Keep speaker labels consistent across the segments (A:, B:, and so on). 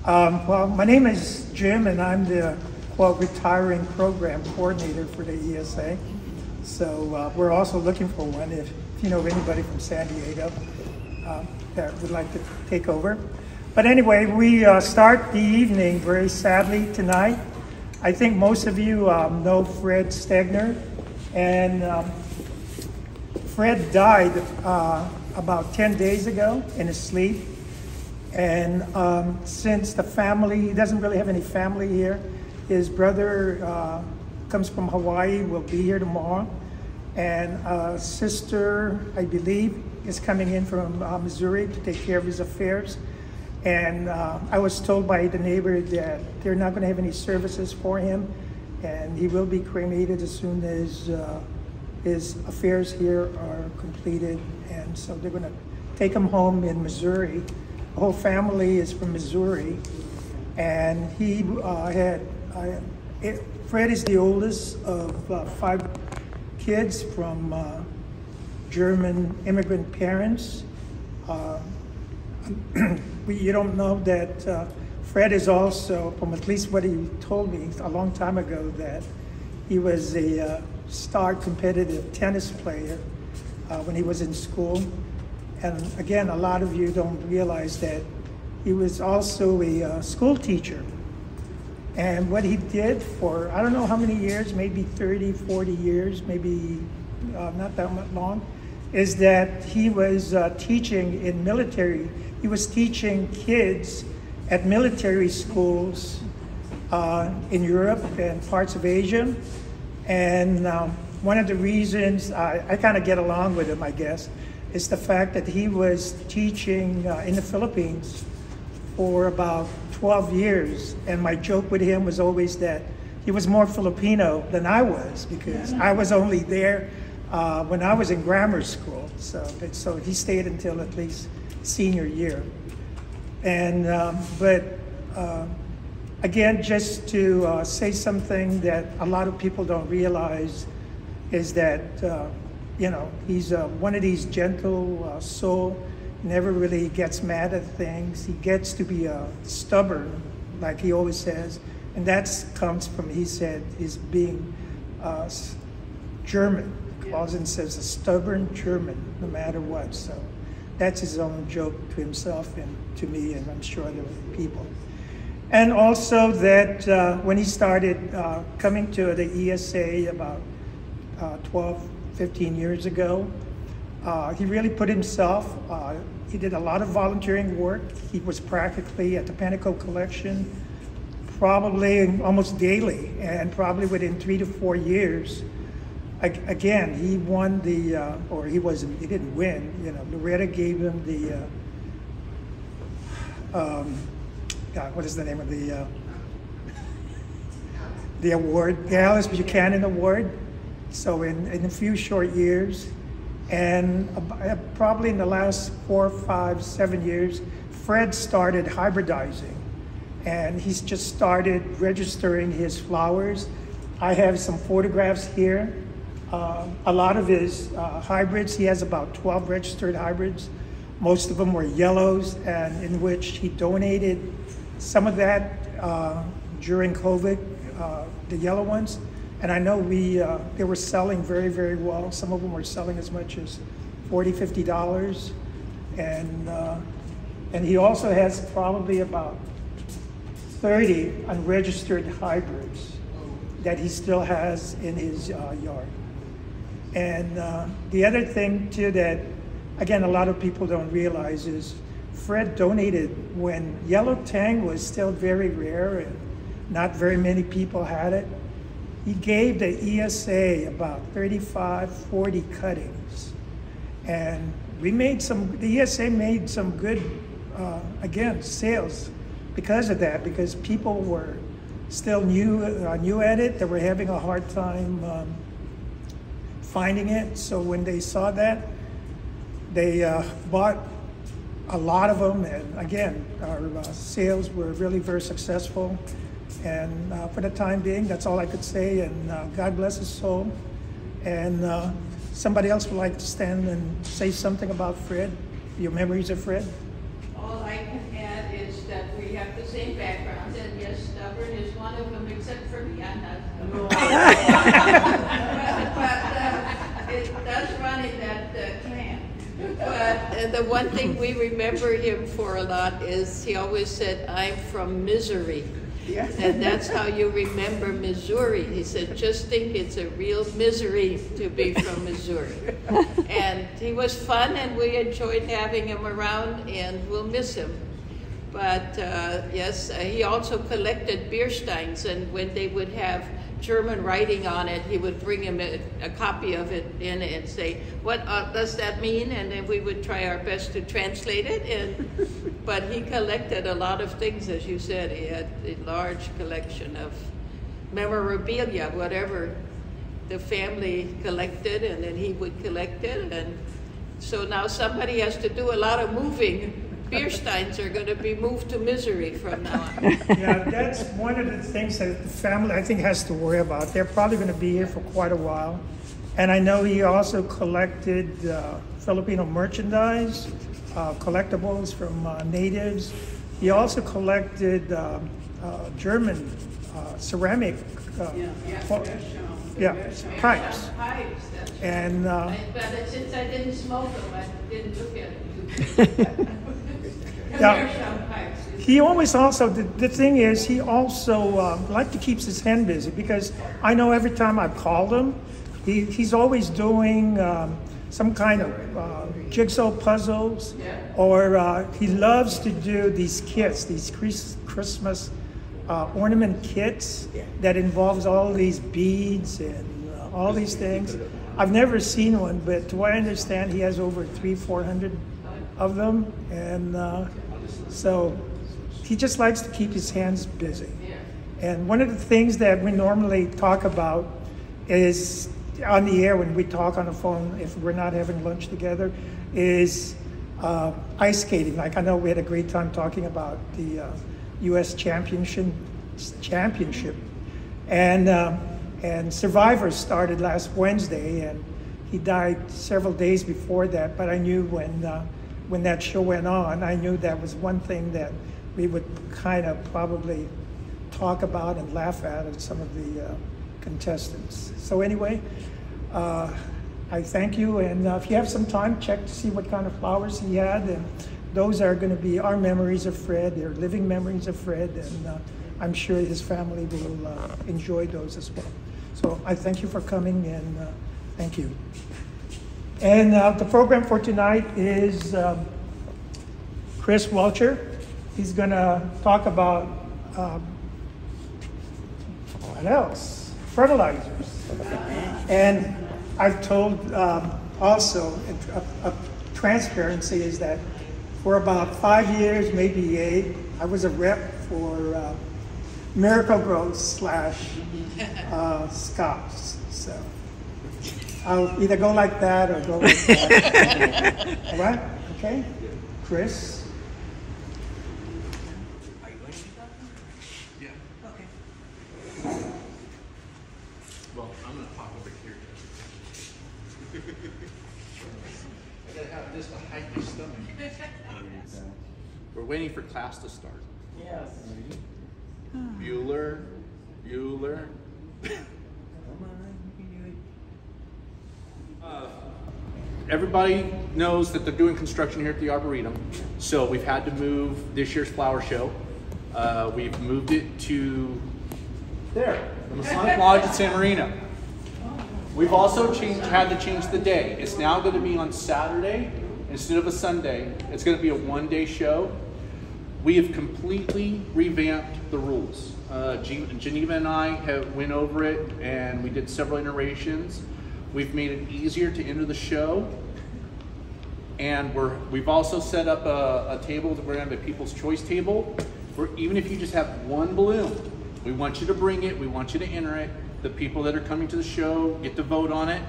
A: Well, my name is Jim, and I'm the retiring program coordinator for the ESA. So we're also looking for one if you know of anybody from San Diego that would like to take over. But anyway, we start the evening very sadly tonight. I think most of you know Fred Stegner, and Fred died about 10 days ago in his sleep. And since the family, he doesn't really have any family here, his brother comes from Hawaii, will be here tomorrow. And sister, I believe, is coming in from Missouri to take care of his affairs. And I was told by the neighbor that they're not going to have any services for him, and he will be cremated as soon as his affairs here are completed. And so they're going to take him home in Missouri. The whole family is from Missouri, and he Fred is the oldest of 5 kids from German immigrant parents. You don't know that Fred is also, from at least what he told me a long time ago, that he was a star competitive tennis player when he was in school. And again, a lot of you don't realize that he was also a school teacher. And what he did for, I don't know how many years, maybe 30, 40 years, maybe not that much long, is that he was teaching in military. He was teaching kids at military schools in Europe and parts of Asia. And one of the reasons I kind of get along with him, I guess, is the fact that he was teaching in the Philippines for about 12 years. And my joke with him was always that he was more Filipino than I was, because I was only there when I was in grammar school. So he stayed until at least senior year. And again, just to say something that a lot of people don't realize is that he's one of these gentle soul, never really gets mad at things. He gets to be stubborn, like he always says, and that comes from, he said, his being German. Calls himself a stubborn German, no matter what. So that's his own joke to himself and to me, and I'm sure other people. And also that when he started coming to the ESA about 12, 15 years ago, he really put himself, he did a lot of volunteering work. He was practically at the Panico collection probably almost daily, and probably within 3 to 4 years, again, he won the, or he didn't win, Loretta gave him the, God, what is the name of the award? The Alice Buchanan Award. So in a few short years, and probably in the last 4, 5, 7 years, Fred started hybridizing, and he's just started registering his flowers. I have some photographs here. A lot of his hybrids, he has about 12 registered hybrids. Most of them were yellows, and in which he donated some of that during COVID, the yellow ones. And I know they were selling very, very well. Some of them were selling as much as $40, $50. And he also has probably about 30 unregistered hybrids that he still has in his yard. And the other thing too that, again, a lot of people don't realize is Fred donated when yellow tang was still very rare and not very many people had it. He gave the ESA about 35, 40 cuttings. And the ESA made some good, again, sales because of that, because people were still new at it. They were having a hard time finding it. So when they saw that, they bought a lot of them. And again, our sales were really very successful. And for the time being, that's all I could say. And God bless his soul. And somebody else would like to stand and say something about Fred, your memories of Fred?
B: All I can add is that we have to same background, and yes, stubborn is one of them, except for me, I'm not. But it does run in that clan. But the one thing we remember him for a lot is he always said, "I'm from Missouri." Yeah. And that's how you remember Missouri. He said, just think it's a real misery to be from Missouri. And he was fun, and we enjoyed having him around, and we'll miss him. But yes, he also collected beer steins, and when they would have German writing on it, he would bring him a copy of it in and say, what does that mean? And then we would try our best to translate it. But he collected a lot of things, as you said. He had a large collection of memorabilia, whatever the family collected, and then he would collect it. And so now somebody has to do a lot of moving. Beer steins are going to be moved to Missouri from now on.
A: Yeah, that's one of the things that the family, I think, has to worry about. They're probably going to be here for quite a while. And I know he also collected Filipino merchandise, collectibles from natives. He also collected German ceramic pipes. And
B: but since I didn't smoke them, I didn't look at them.
A: Yeah. He always also, the thing is, he also liked to keep his hand busy, because I know every time I've called him, he's always doing some kind of jigsaw puzzles, or he loves to do these kits, these Christmas ornament kits that involves all these beads and all these things. I've never seen one, but to what I understand, he has over 300-400 of them, and so he just likes to keep his hands busy. And one of the things that we normally talk about is on the air when we talk on the phone, if we're not having lunch together, is ice skating. Like, I know we had a great time talking about the U.S. championship, and Survivor started last Wednesday, and he died several days before that. But I knew when that show went on, I knew that was one thing that we would kind of probably talk about and laugh at some of the contestants. So anyway, I thank you, and if you have some time, check to see what kind of flowers he had, and those are going to be our memories of Fred. They're living memories of Fred, and I'm sure his family will enjoy those as well. So I thank you for coming, and thank you. And the program for tonight is Chris Welcher. He's going to talk about what else? Fertilizers. And I've told also, transparency is that for about 5 years, maybe 8, I was a rep for Miracle Growth / Scotts. So I'll either go like that or go like that. All right? Okay? Chris?
C: Yeah. Okay. Well, I'm going to pop over here. I got to have this to hide my stomach. We're waiting for class to start.
A: Yes.
C: Bueller. Everybody knows that they're doing construction here at the Arboretum, so we've had to move this year's flower show. We've moved it to there, the Masonic Lodge at San Marino. We've also had to change the day. It's now going to be on Saturday instead of a Sunday. It's going to be a one-day show. We have completely revamped the rules. Geneva and I went over it, and we did several iterations. We've made it easier to enter the show, and we've also set up a table that we're going to have a People's Choice table, where even if you just have one balloon, we want you to bring it, we want you to enter it. The people that are coming to the show get to vote on it,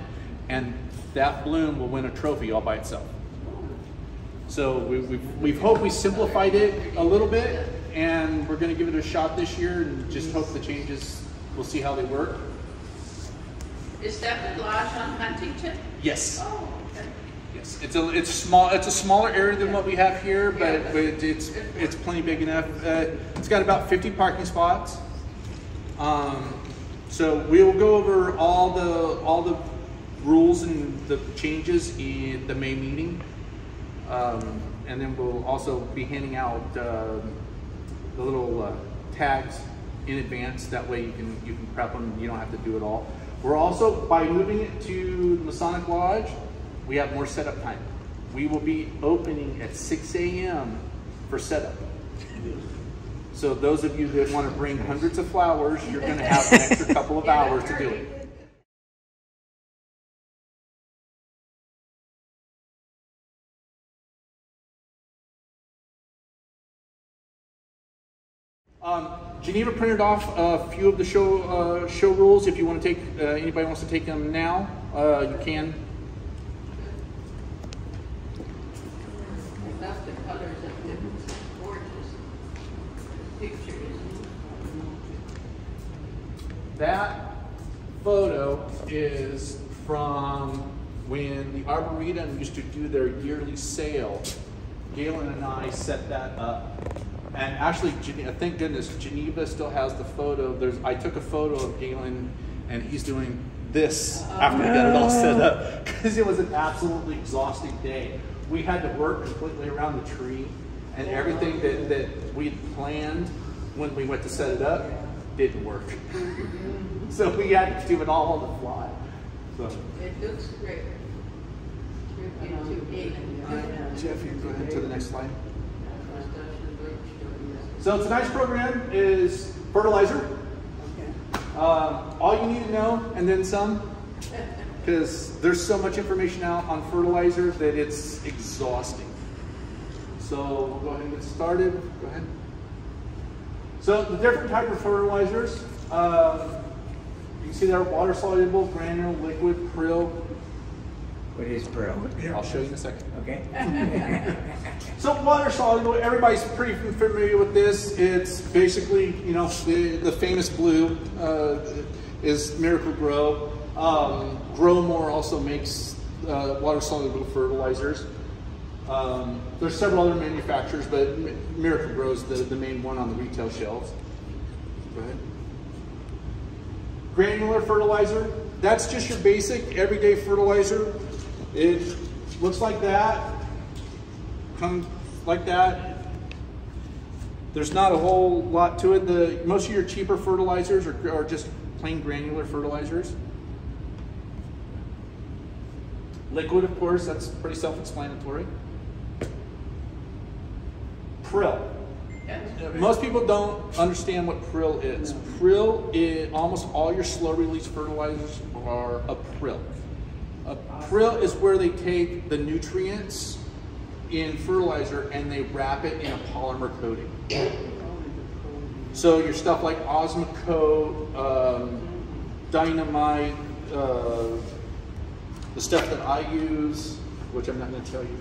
C: and that balloon will win a trophy all by itself. So we've hoped we simplified it a little bit, and we're going to give it a shot this year and just hope the changes, we'll see how they work.
B: Is that the lodge on Huntington?
C: Yes.
B: Oh, okay.
C: Yes, it's a smaller area than what we have here, but it's plenty big enough. It's got about 50 parking spots. So we will go over all the rules and the changes in the May meeting, and then we'll also be handing out the little tags in advance. That way you can prep them. You don't have to do it all. We're also, by moving it to the Masonic Lodge, we have more setup time. We will be opening at 6 a.m. for setup. So those of you that want to bring hundreds of flowers, you're going to have an extra couple of hours to do it. Geneva printed off a few of the show rules. If you want to take, anybody wants to take them now, you can.
B: I love the colors of them. It's gorgeous pictures.
C: That photo is from when the Arboretum used to do their yearly sale. Galen and I set that up. And actually, thank goodness, Geneva still has the photo. I took a photo of Galen, and he's doing this after we got it all set up, because it was an absolutely exhausting day. We had to work completely around the tree, and everything that we had planned when we went to set it up didn't work. So we had to do it all on the fly. So.
B: It looks great.
C: Jeff, you go ahead to the next slide. So tonight's program is fertilizer. All you need to know, and then some, because there's so much information out on fertilizer that it's exhausting. So we'll go ahead and get started. Go ahead. So the different type of fertilizers, you can see there: water soluble, granular, liquid, prill.
D: What is prill?
C: I'll show you in a second.
D: Okay.
C: So water soluble, everybody's pretty familiar with this. It's basically, you know, the famous blue is Miracle Grow. Grow More also makes water soluble fertilizers. There's several other manufacturers, but Miracle Grow is the main one on the retail shelves. Go ahead. Granular fertilizer, that's just your basic everyday fertilizer. It looks like that, comes like that. There's not a whole lot to it. Most of your cheaper fertilizers are just plain granular fertilizers. Liquid, of course, that's pretty self-explanatory. Prill. Most people don't understand what prill is. Prill is, almost all your slow release fertilizers are a prill. A prill is where they take the nutrients in fertilizer and they wrap it in a polymer coating. So your stuff like Osmocote, Dynamite, the stuff that I use, which I'm not going to tell you.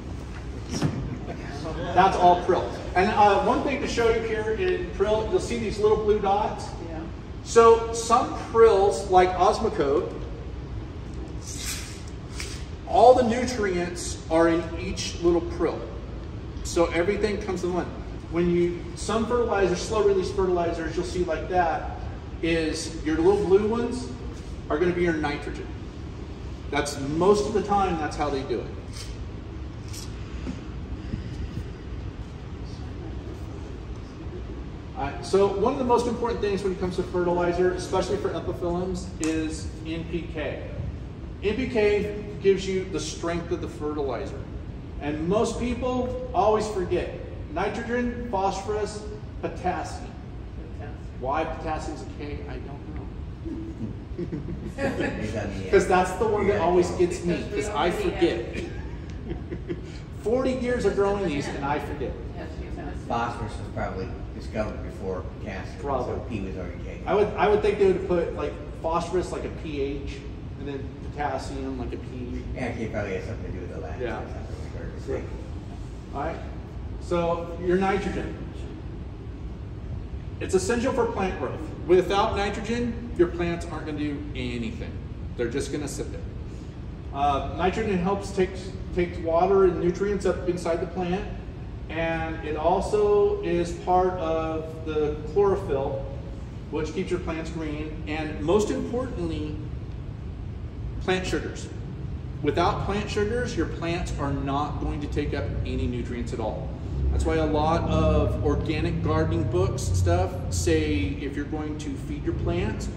C: That's all prill. And one thing to show you here in prill, you'll see these little blue dots.
B: Yeah.
C: So some prills, like Osmocote, all the nutrients are in each little prill. So everything comes in one. Some fertilizers, slow release fertilizers, you'll see like that, is your little blue ones are going to be your nitrogen. That's most of the time, that's how they do it. So one of the most important things when it comes to fertilizer, especially for epiphyllums, is NPK. NPK gives you the strength of the fertilizer. And most people always forget nitrogen, phosphorus, potassium. Why potassium's a K, I don't know. Because that's the one that always gets me, because I forget. 40 years of growing these and I forget.
D: Phosphorus was probably discovered before potassium,
C: Probably.
D: so P was already taken.
C: I would think they would put like phosphorus like a pH, and then potassium like a P.
D: Actually, it probably has something to do with the last.
C: Yeah.
D: That's what we heard this week.
C: All right. So your nitrogen. It's essential for plant growth. Without nitrogen, your plants aren't going to do anything. They're just going to sit there. Nitrogen helps take water and nutrients up inside the plant, and it also is part of the chlorophyll, which keeps your plants green, and most importantly, plant sugars. Without plant sugars, your plants are not going to take up any nutrients at all. That's why a lot of organic gardening books and stuff say if you're going to feed your plants,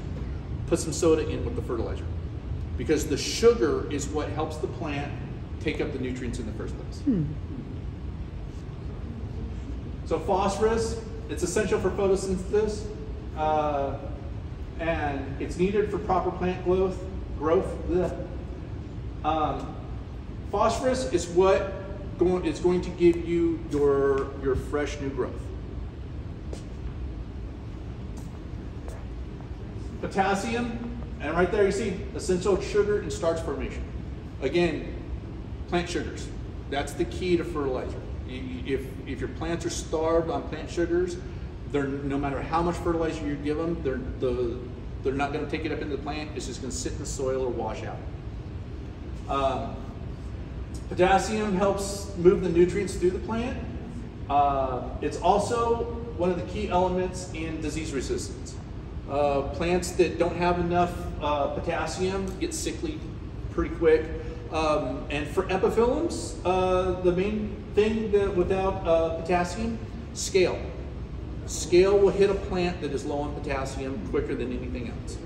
C: put some soda in with the fertilizer. Because the sugar is what helps the plant take up the nutrients in the first place. So phosphorus, it's essential for photosynthesis, and it's needed for proper plant growth. Phosphorus is what it's going to give you your fresh new growth. Potassium, and right there you see essential sugar and starch formation. Again, plant sugars. That's the key to fertilizer. If your plants are starved on plant sugars, no matter how much fertilizer you give them, they're not going to take it up into the plant. It's just going to sit in the soil or wash out. Potassium helps move the nutrients through the plant. It's also one of the key elements in disease resistance. Plants that don't have enough potassium get sickly pretty quick. And for epiphyllums, the main thing that without potassium, scale. Scale will hit a plant that is low on potassium quicker than anything else.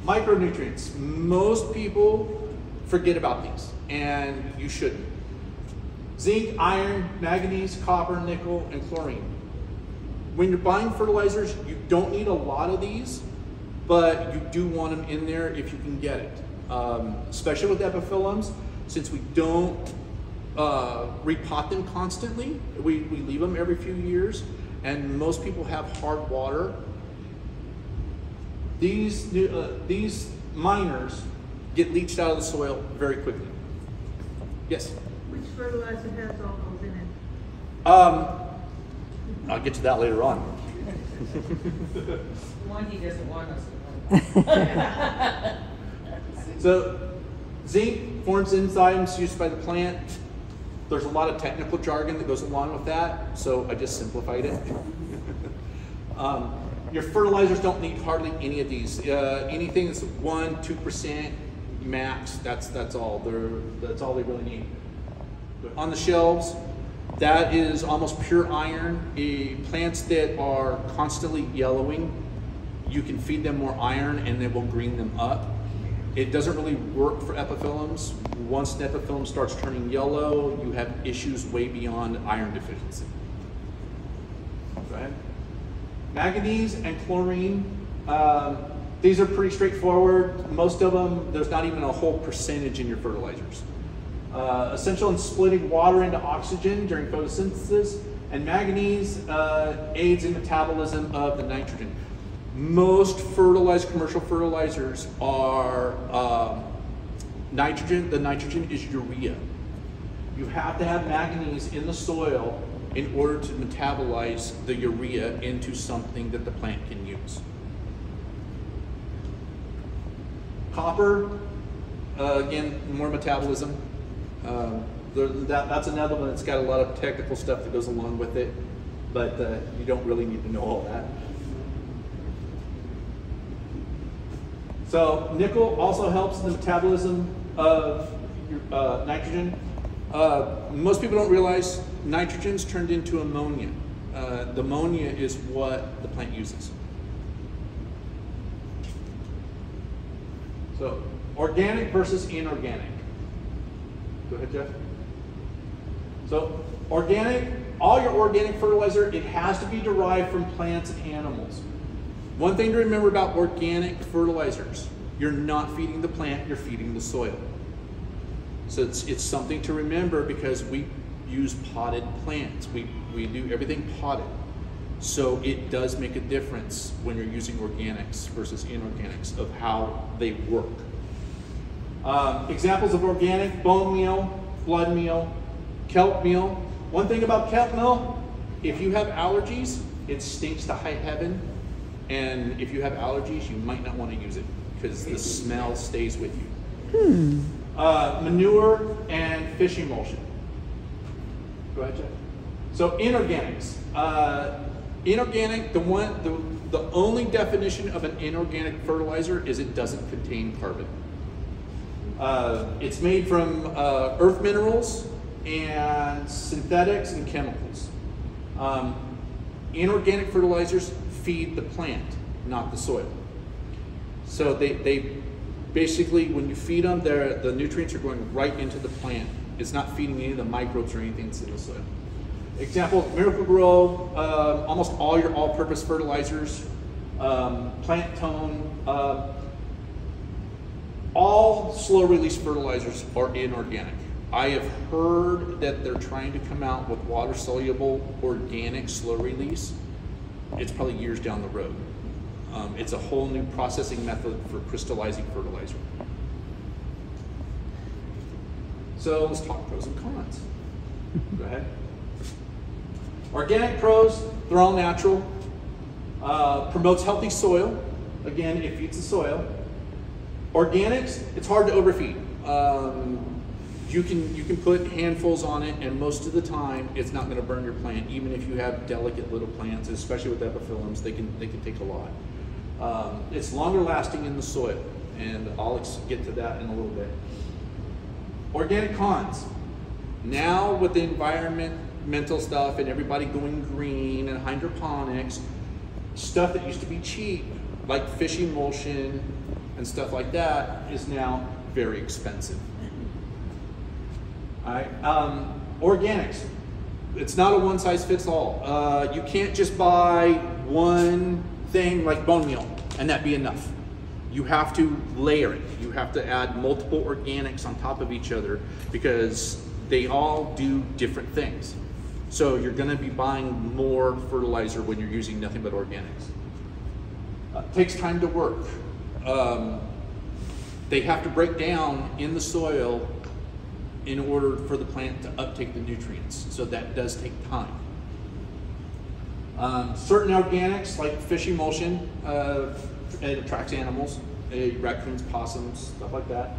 C: Micronutrients. Most people forget about these, and you shouldn't. Zinc, iron, manganese, copper, nickel, and chlorine. When you're buying fertilizers, you don't need a lot of these, but you do want them in there if you can get it. Especially with epiphyllums, since we don't repot them constantly, we leave them every few years, and most people have hard water. These miners get leached out of the soil very quickly. Yes?
E: Which fertilizer has all those in it?
C: I'll get to that later on.
E: One he doesn't want us to.
C: So, zinc forms enzymes used by the plant. There's a lot of technical jargon that goes along with that, so I just simplified it. Your fertilizers don't need hardly any of these. Anything that's 1-2% max, that's all. That's all they really need. But on the shelves, that is almost pure iron. Plants that are constantly yellowing, you can feed them more iron and it will green them up. It doesn't really work for epiphyllums. Once an epiphyllum starts turning yellow, you have issues way beyond iron deficiency. Go ahead. Manganese and chlorine, these are pretty straightforward. Most of them, there's not even a whole percentage in your fertilizers. Essential in splitting water into oxygen during photosynthesis, and manganese aids in metabolism of the nitrogen. Most commercial fertilizers are nitrogen. The nitrogen is urea. You have to have manganese in the soil in order to metabolize the urea into something that the plant can use. Copper, again, more metabolism. That's another one that's got a lot of technical stuff that goes along with it, but you don't really need to know all that. So nickel also helps in the metabolism of nitrogen. Most people don't realize nitrogen's turned into ammonia. The ammonia is what the plant uses. So organic versus inorganic. Go ahead, Jeff. So organic, all your organic fertilizer, it has to be derived from plants and animals. One thing to remember about organic fertilizers, you're not feeding the plant, you're feeding the soil. So it's something to remember because we use potted plants. We do everything potted. So it does make a difference when you're using organics versus inorganics of how they work. Examples of organic: bone meal, blood meal, kelp meal. One thing about kelp meal, if you have allergies, it stinks to high heaven. And if you have allergies, you might not want to use it. because the smell stays with you. Manure and fish emulsion. Go ahead, Jeff. So inorganics. Inorganic, the only definition of an inorganic fertilizer is it doesn't contain carbon. It's made from earth minerals and synthetics and chemicals. Inorganic fertilizers feed the plant, not the soil. So they basically, when you feed them, the nutrients are going right into the plant. It's not feeding any of the microbes or anything that's in the soil. Example, Miracle-Gro, almost all your all-purpose fertilizers, Plant Tone, all slow-release fertilizers are inorganic. I have heard that they're trying to come out with water-soluble organic slow-release. It's probably years down the road. It's a whole new processing method for crystallizing fertilizer. So let's talk pros and cons. Go ahead. Organic pros, they're all natural. Promotes healthy soil. Again, it feeds the soil. Organics, it's hard to overfeed. You can put handfuls on it, and most of the time, it's not going to burn your plant. Even if you have delicate little plants, especially with epiphyllums, they can take a lot. It's longer lasting in the soil, and I'll get to that in a little bit. Organic cons. Now with the environmental stuff and everybody going green and hydroponics, stuff that used to be cheap, like fish emulsion and stuff like that, is now very expensive. All right. Organics. It's not a one-size-fits-all. You can't just buy one thing like bone meal and that be enough. You have to layer it. You have to add multiple organics on top of each other because they all do different things. So you're going to be buying more fertilizer when you're using nothing but organics. Takes time to work. They have to break down in the soil in order for the plant to uptake the nutrients. So that does take time. Certain organics, like fish emulsion, it attracts animals, raccoons, possums, stuff like that.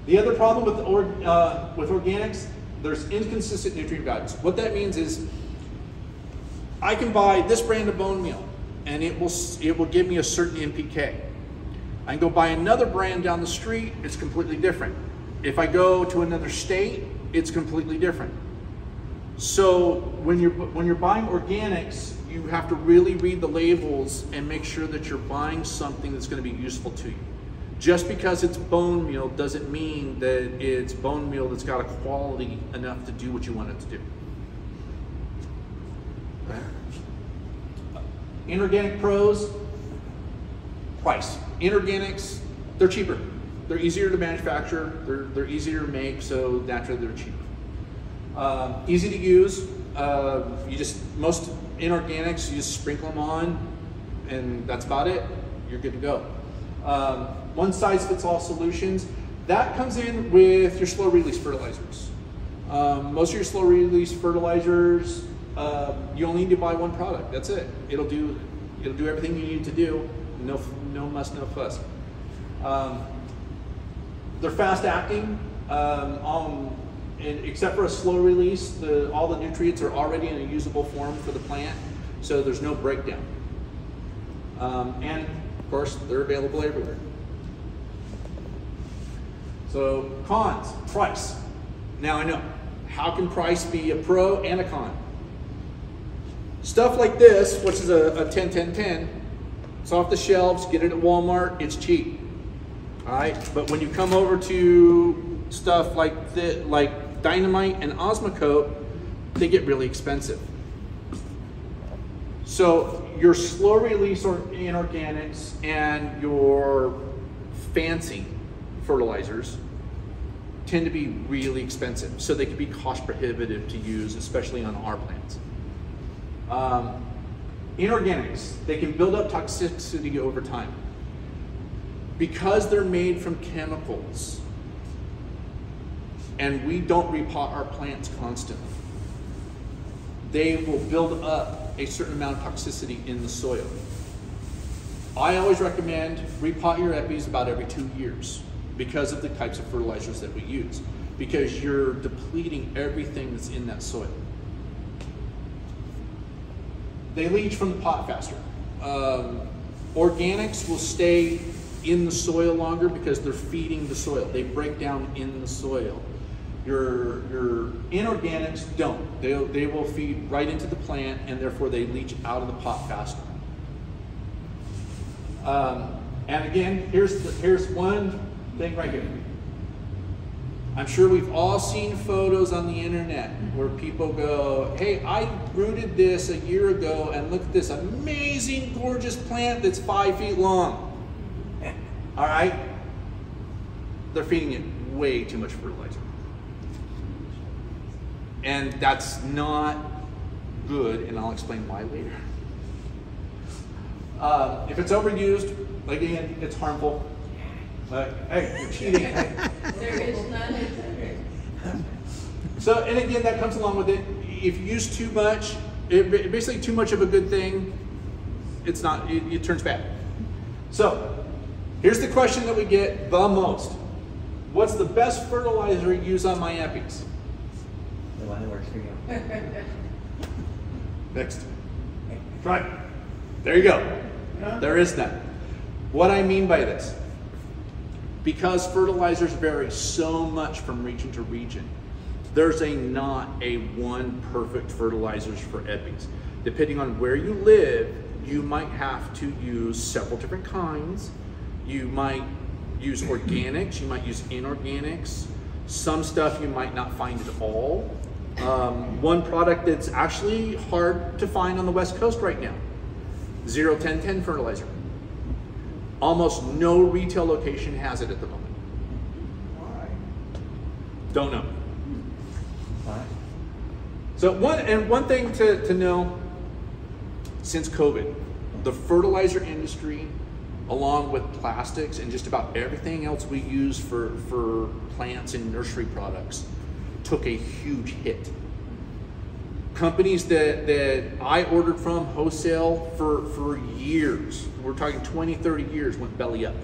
C: The other problem with organics, there's inconsistent nutrient values. What that means is, I can buy this brand of bone meal, and it will give me a certain NPK. I can go buy another brand down the street, it's completely different. If I go to another state, it's completely different. So when you're buying organics, you have to really read the labels and make sure that you're buying something that's going to be useful to you. Just because it's bone meal doesn't mean that it's bone meal that's got a quality enough to do what you want it to do. Okay. Inorganic pros, price. Inorganics, they're cheaper. They're easier to manufacture, they're easier to make, so naturally they're cheaper. Easy to use. Most inorganics, you just sprinkle them on, and that's about it. You're good to go. One size fits all solutions. That comes in with your slow release fertilizers. Most of your slow release fertilizers, you only need to buy one product. That's it. It'll do everything you need to do. No muss, no fuss. They're fast acting. Except for a slow release, all the nutrients are already in a usable form for the plant, so there's no breakdown. And of course, they're available everywhere. So cons, price. Now I know, how can price be a pro and a con? Stuff like this, which is a 10-10-10, it's off the shelves, get it at Walmart, it's cheap. All right, but when you come over to stuff like Dynamite and Osmocote, they get really expensive. So your slow release inorganics and your fancy fertilizers tend to be really expensive. So they can be cost prohibitive to use, especially on our plants. Inorganics, they can build up toxicity over time. Because they're made from chemicals, and we don't repot our plants constantly, they will build up a certain amount of toxicity in the soil. I always recommend repot your epis about every 2 years because of the types of fertilizers that we use, because you're depleting everything that's in that soil. They leach from the pot faster. Organics will stay in the soil longer because they're feeding the soil. They break down in the soil. Your inorganics don't. They will feed right into the plant, and therefore they leach out of the pot faster. And again, here's one thing right here. I'm sure we've all seen photos on the internet where people go, hey, I rooted this a year ago and look at this amazing, gorgeous plant that's 5 feet long. All right? They're feeding it way too much fertilizer. And that's not good, and I'll explain why later. If it's overused, again, it's harmful. Hey, you're cheating.
B: There is none.
C: So, and again, that comes along with it. If you use too much, basically too much of a good thing, it's not, it turns bad. So, here's the question that we get the most. What's the best fertilizer to use on my epis?
D: The one that works for you.
C: Next. Right. There you go. There is none. What I mean by this, because fertilizers vary so much from region to region, there's not a one perfect fertilizers for epis. Depending on where you live, you might have to use several different kinds. You might use organics, you might use inorganics. Some stuff you might not find at all. One product that's actually hard to find on the West Coast right now, 0-10-10 fertilizer. Almost no retail location has it at the moment.
D: Why?
C: Don't know.
D: Why?
C: So one thing to know, since COVID, the fertilizer industry, along with plastics and just about everything else we use for plants and nursery products, took a huge hit. Companies that I ordered from wholesale for years, we're talking 20, 30 years, went belly up.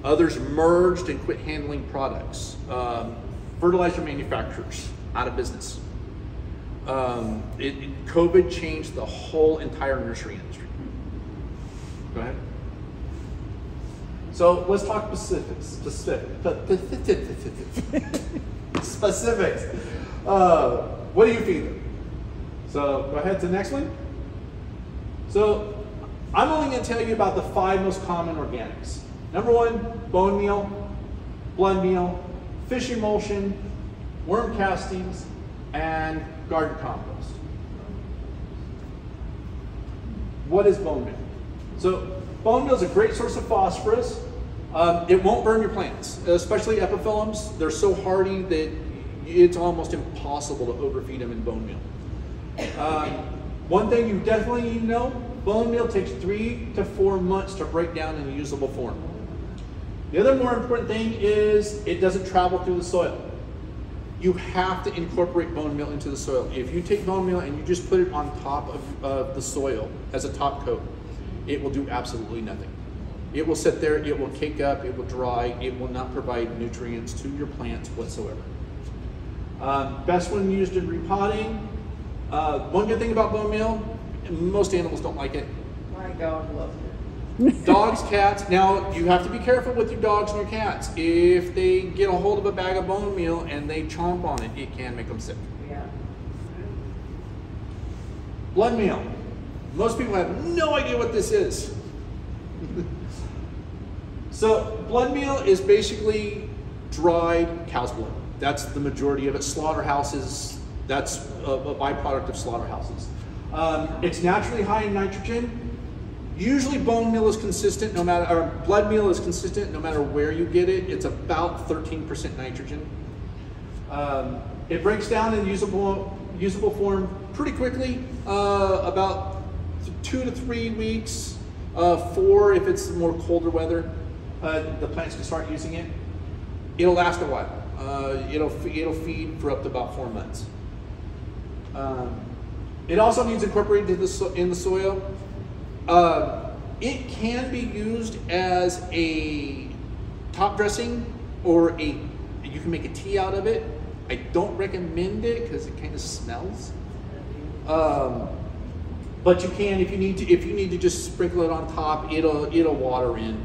C: Others merged and quit handling products. Fertilizer manufacturers, out of business. COVID changed the whole entire nursery industry. Go ahead. So let's talk specifics. Specifics. What do you feed them? So go ahead to the next one. So I'm only going to tell you about the 5 most common organics. Number 1, bone meal, blood meal, fish emulsion, worm castings, and garden compost. What is bone meal? So bone meal is a great source of phosphorus. It won't burn your plants, especially epiphyllums. They're so hardy that it's almost impossible to overfeed them in bone meal. One thing you definitely need to know, bone meal takes 3 to 4 months to break down in a usable form. The other more important thing is it doesn't travel through the soil. You have to incorporate bone meal into the soil. If you take bone meal and you just put it on top of the soil as a top coat, it will do absolutely nothing. It will sit there, it will cake up, it will dry, it will not provide nutrients to your plants whatsoever. Best when used in repotting. One good thing about bone meal, most animals don't like it.
E: My dog loves it.
C: Dogs, cats. Now, you have to be careful with your dogs and your cats. If they get a hold of a bag of bone meal and they chomp on it, it can make them sick.
E: Yeah.
C: Blood meal. Most people have no idea what this is. So, blood meal is basically dried cow's blood. That's the majority of it. Slaughterhouses, that's a byproduct of slaughterhouses. It's naturally high in nitrogen. Usually bone meal is consistent, or blood meal is consistent no matter where you get it. It's about 13% nitrogen. It breaks down in usable form pretty quickly, about 2 to 3 weeks, 4 if it's more colder weather. The plants can start using it. It'll last a while. It'll feed for up to about 4 months. It also needs incorporated in the soil. It can be used as a top dressing, or you can make a tea out of it. I don't recommend it because it kind of smells. But you can, if you need to just sprinkle it on top, it'll water in.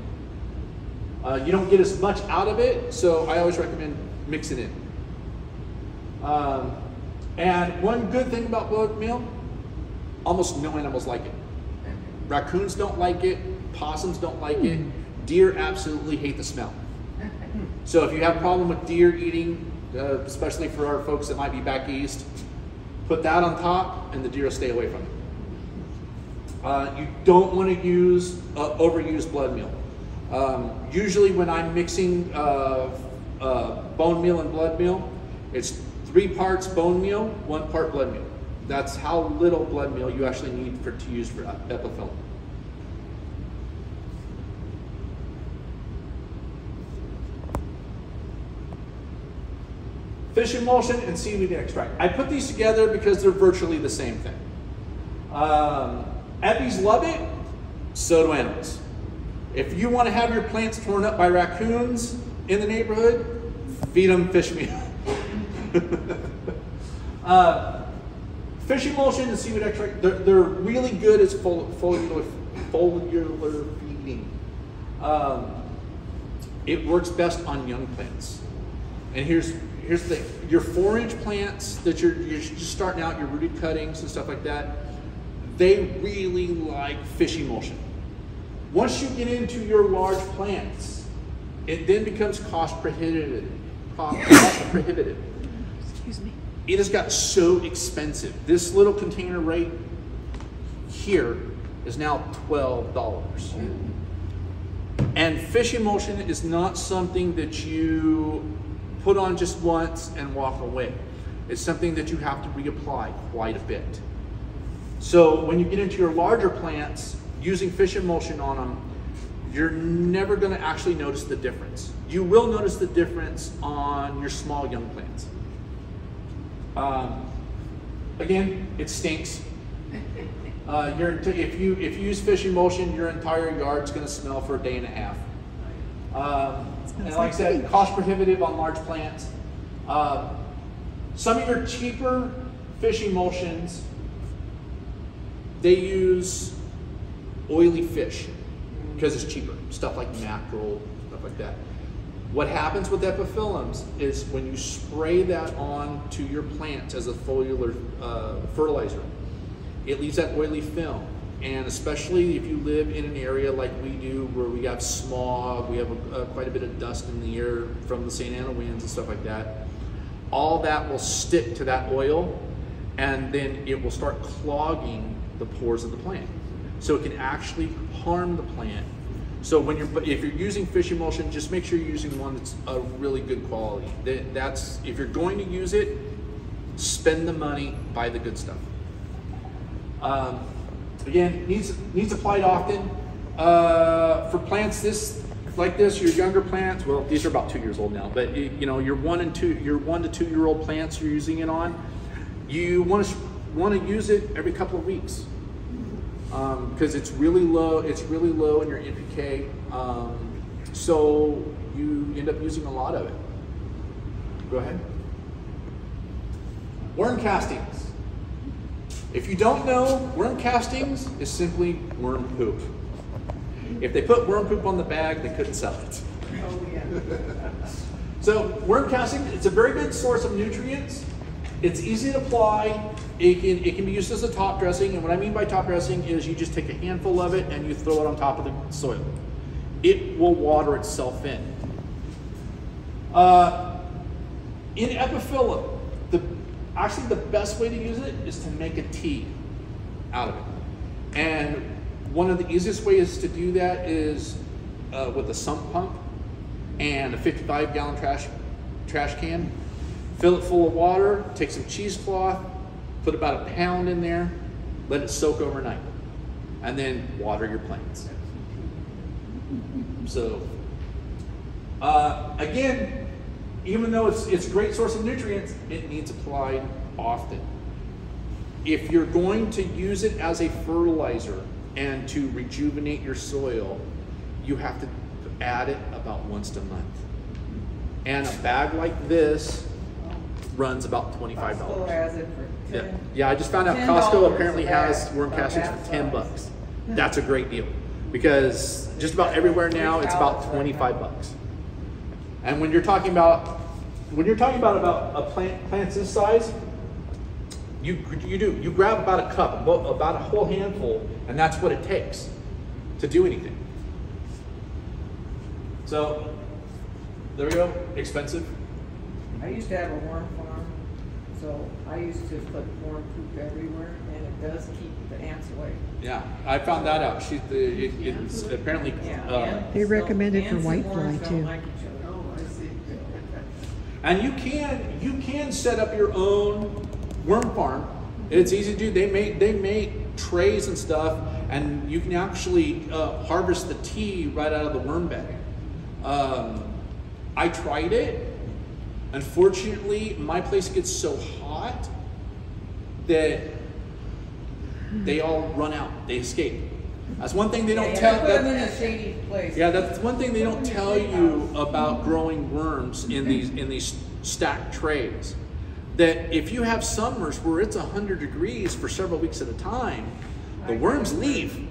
C: You don't get as much out of it, so I always recommend mixing it. And one good thing about blood meal, almost no animals like it. Raccoons don't like it, possums don't like it, deer absolutely hate the smell. So if you have a problem with deer eating, especially for our folks that might be back east, put that on top and the deer will stay away from it. You don't want to use overused blood meal. Usually when I'm mixing bone meal and blood meal, it's 3 parts bone meal, 1 part blood meal. That's how little blood meal you actually need to use for epiphyllum. Fish emulsion and seaweed extract. I put these together because they're virtually the same thing. Eppies love it, so do animals. If you want to have your plants torn up by raccoons in the neighborhood, feed them fish meal. Fish emulsion and seaweed extract, they're really good as foliar feeding. It works best on young plants. And here's the thing, your 4-inch plants that you're just starting out, your rooted cuttings and stuff like that, they really like fish emulsion. Once you get into your large plants, it then becomes cost prohibitive.
F: Excuse me.
C: It has got so expensive. This little container right here is now $12. And fish emulsion is not something that you put on just once and walk away. It's something that you have to reapply quite a bit. So when you get into your larger plants, using fish emulsion on them, you're never going to actually notice the difference. You will notice the difference on your small young plants. Again, it stinks. If you use fish emulsion, your entire yard's going to smell for a day and a half. And like I said, cost prohibitive on large plants. Some of your cheaper fish emulsions, they use oily fish because it's cheaper. Stuff like mackerel, stuff like that. What happens with epiphyllums is when you spray that on to your plants as a foliar fertilizer, it leaves that oily film. And especially if you live in an area like we do where we have smog, we have quite a bit of dust in the air from the St. Anna winds and stuff like that, all that will stick to that oil and then it will start clogging the pores of the plant. So it can actually harm the plant. So if you're using fish emulsion, just make sure you're using one that's a really good quality. If you're going to use it, spend the money, buy the good stuff. Again, needs applied often. For plants like this, your younger plants, well, these are about 2 years old now, but your 1 to 2 year old plants you're using it on, you want to use it every couple of weeks. Because it's really low in your NPK, so you end up using a lot of it. Go ahead. Worm castings. If you don't know, worm castings is simply worm poop. If they put worm poop on the bag, they couldn't sell it.
E: Oh, yeah.
C: So worm casting, it's a very good source of nutrients. It's easy to apply. It can be used as a top dressing, and what I mean by top dressing is you just take a handful of it and you throw it on top of the soil. It will water itself in. In epiphyllum, actually the best way to use it is to make a tea out of it. And one of the easiest ways to do that is with a sump pump and a 55-gallon trash can. Fill it full of water, take some cheesecloth, put about a pound in there, let it soak overnight, and then water your plants. So, again, even though it's a great source of nutrients, it needs applied often. If you're going to use it as a fertilizer And to rejuvenate your soil, you have to add it about once a month. And a bag like this runs about $25.
E: Costco has it for
C: Yeah,
E: 10.
C: yeah. I just found out
E: $10
C: Costco apparently
E: a bag,
C: has worm
E: about
C: castings
E: that
C: for 10
E: size.
C: bucks. That's a great deal because just about everywhere now it's about 25 bucks. And when you're talking about a plants this size, you grab about a cup, about a whole handful, and that's what it takes to do anything. So there we go. Expensive.
E: I used to have a worm farm, so I used to put worm poop everywhere, and it does keep the ants away.
C: Yeah, I found that out. It's apparently.
F: They recommend it for
E: Ants and
F: whitefly,
E: worms don't
F: too.
E: like each other. Oh, I see.
C: And you can set up your own worm farm. It's easy to do. They make trays and stuff, and you can actually harvest the tea right out of the worm bed. I tried it. Unfortunately, my place gets so hot that they all run out. They escape. That's one thing they don't tell.
E: Put them in a shady place.
C: Yeah, that's one thing they don't tell you about growing worms in these stacked trays. That if you have summers where it's 100 degrees for several weeks at a time, the worms leave.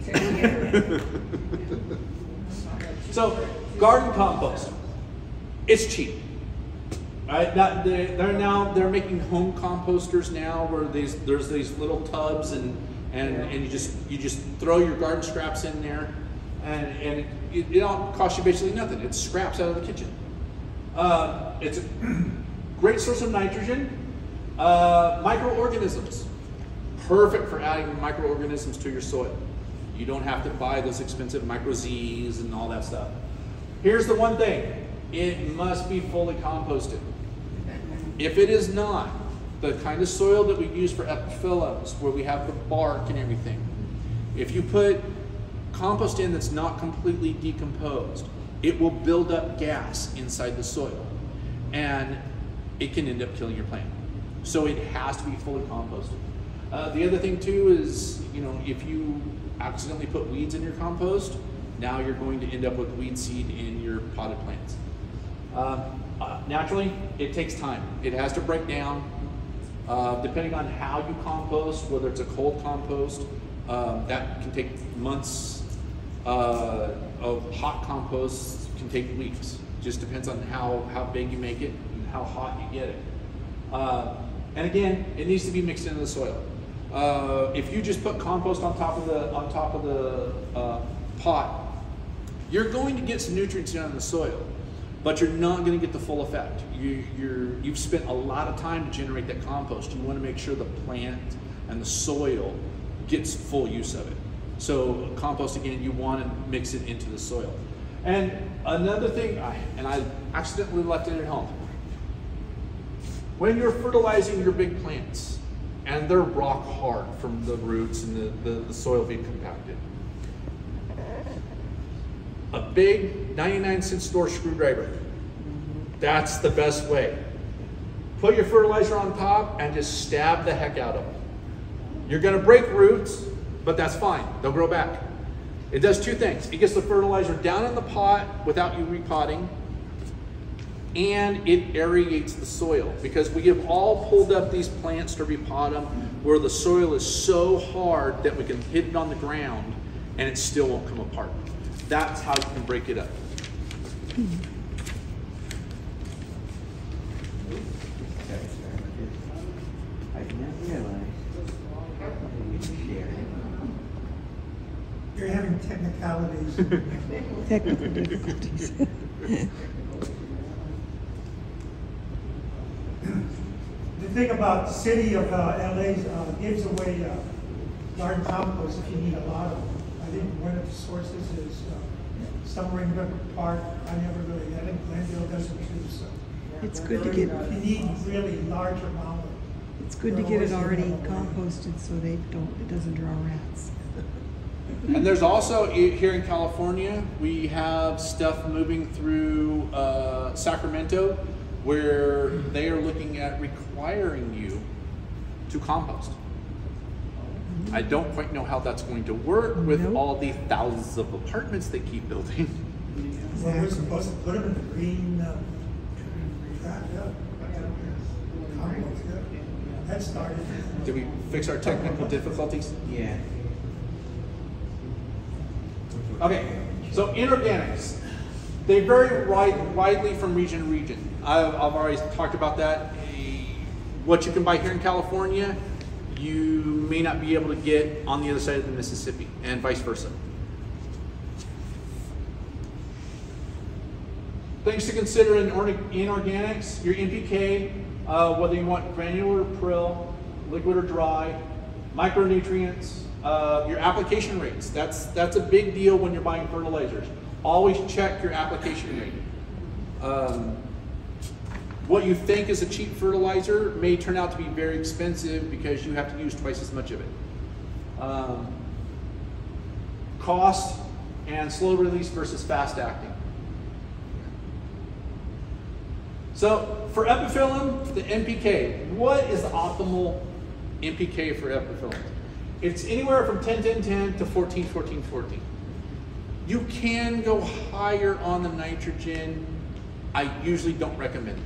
C: So, garden compost, it's cheap. Right? They're making home composters now where there's these little tubs and you just throw your garden scraps in there, and it don't cost you basically nothing. It's scraps out of the kitchen. It's a great source of nitrogen. Microorganisms, perfect for adding microorganisms to your soil. You don't have to buy those expensive micro-Z's and all that stuff. Here's the one thing, it must be fully composted. If it is not, the kind of soil that we use for epiphyllums, where we have the bark and everything, if you put compost in that's not completely decomposed, it will build up gas inside the soil, and it can end up killing your plant. So it has to be fully composted. The other thing too is, if you accidentally put weeds in your compost, now you're going to end up with weed seed in your potted plants. Naturally, it takes time. It has to break down. Depending on how you compost, whether it's a cold compost, that can take months. Of hot compost can take weeks. Just depends on how big you make it and how hot you get it. And again, it needs to be mixed into the soil. If you just put compost on top of the pot, you're going to get some nutrients down in the soil, but you're not going to get the full effect. You've spent a lot of time to generate that compost. You want to make sure the plant and the soil gets full use of it. So compost, again, you want to mix it into the soil. And another thing, I accidentally left it at home. When you're fertilizing your big plants, and they're rock hard from the roots and the soil being compacted, a big 99-cent store screwdriver, that's the best way. Put your fertilizer on top and just stab the heck out of them. You're going to break roots, but that's fine. They'll grow back. It does two things. It gets the fertilizer down in the pot without you repotting, and it aerates the soil, because we have all pulled up these plants to repot them where the soil is so hard that we can hit it on the ground and it still won't come apart. That's how you can break it up.
D: I did not realize.
A: You're having technicalities.
F: Technical difficulties.
A: The thing about the city of LA gives away garden compost if you need a lot of them. I think one of the sources is somewhere in River Park. I never really, I think Glendale doesn't too. So
F: It's good to get.
A: if you need really large amount of.
F: It's good to get it already composted so it doesn't draw rats.
C: And there's also, here in California, we have stuff moving through Sacramento, where they are looking at requiring you to compost. I don't quite know how that's going to work with
F: Nope.
C: all the thousands of apartments they keep building.
A: Well, we're supposed to put them in the green, trap, yeah. Compost, yeah. That started.
C: Did we fix our technical difficulties?
D: Yeah.
C: Okay, so inorganics. They vary widely from region to region. I've already talked about that. What you can buy here in California, you may not be able to get on the other side of the Mississippi, and vice versa. Things to consider in inorganics, your NPK, whether you want granular or prill, liquid or dry, micronutrients, your application rates. That's a big deal when you're buying fertilizers. Always check your application rate. What you think is a cheap fertilizer may turn out to be very expensive because you have to use twice as much of it. Cost and slow release versus fast acting. So for Epiphyllum, the NPK, what is the optimal NPK for Epiphyllum? It's anywhere from 10-10-10 to 14-14-14. You can go higher on the nitrogen. I usually don't recommend it.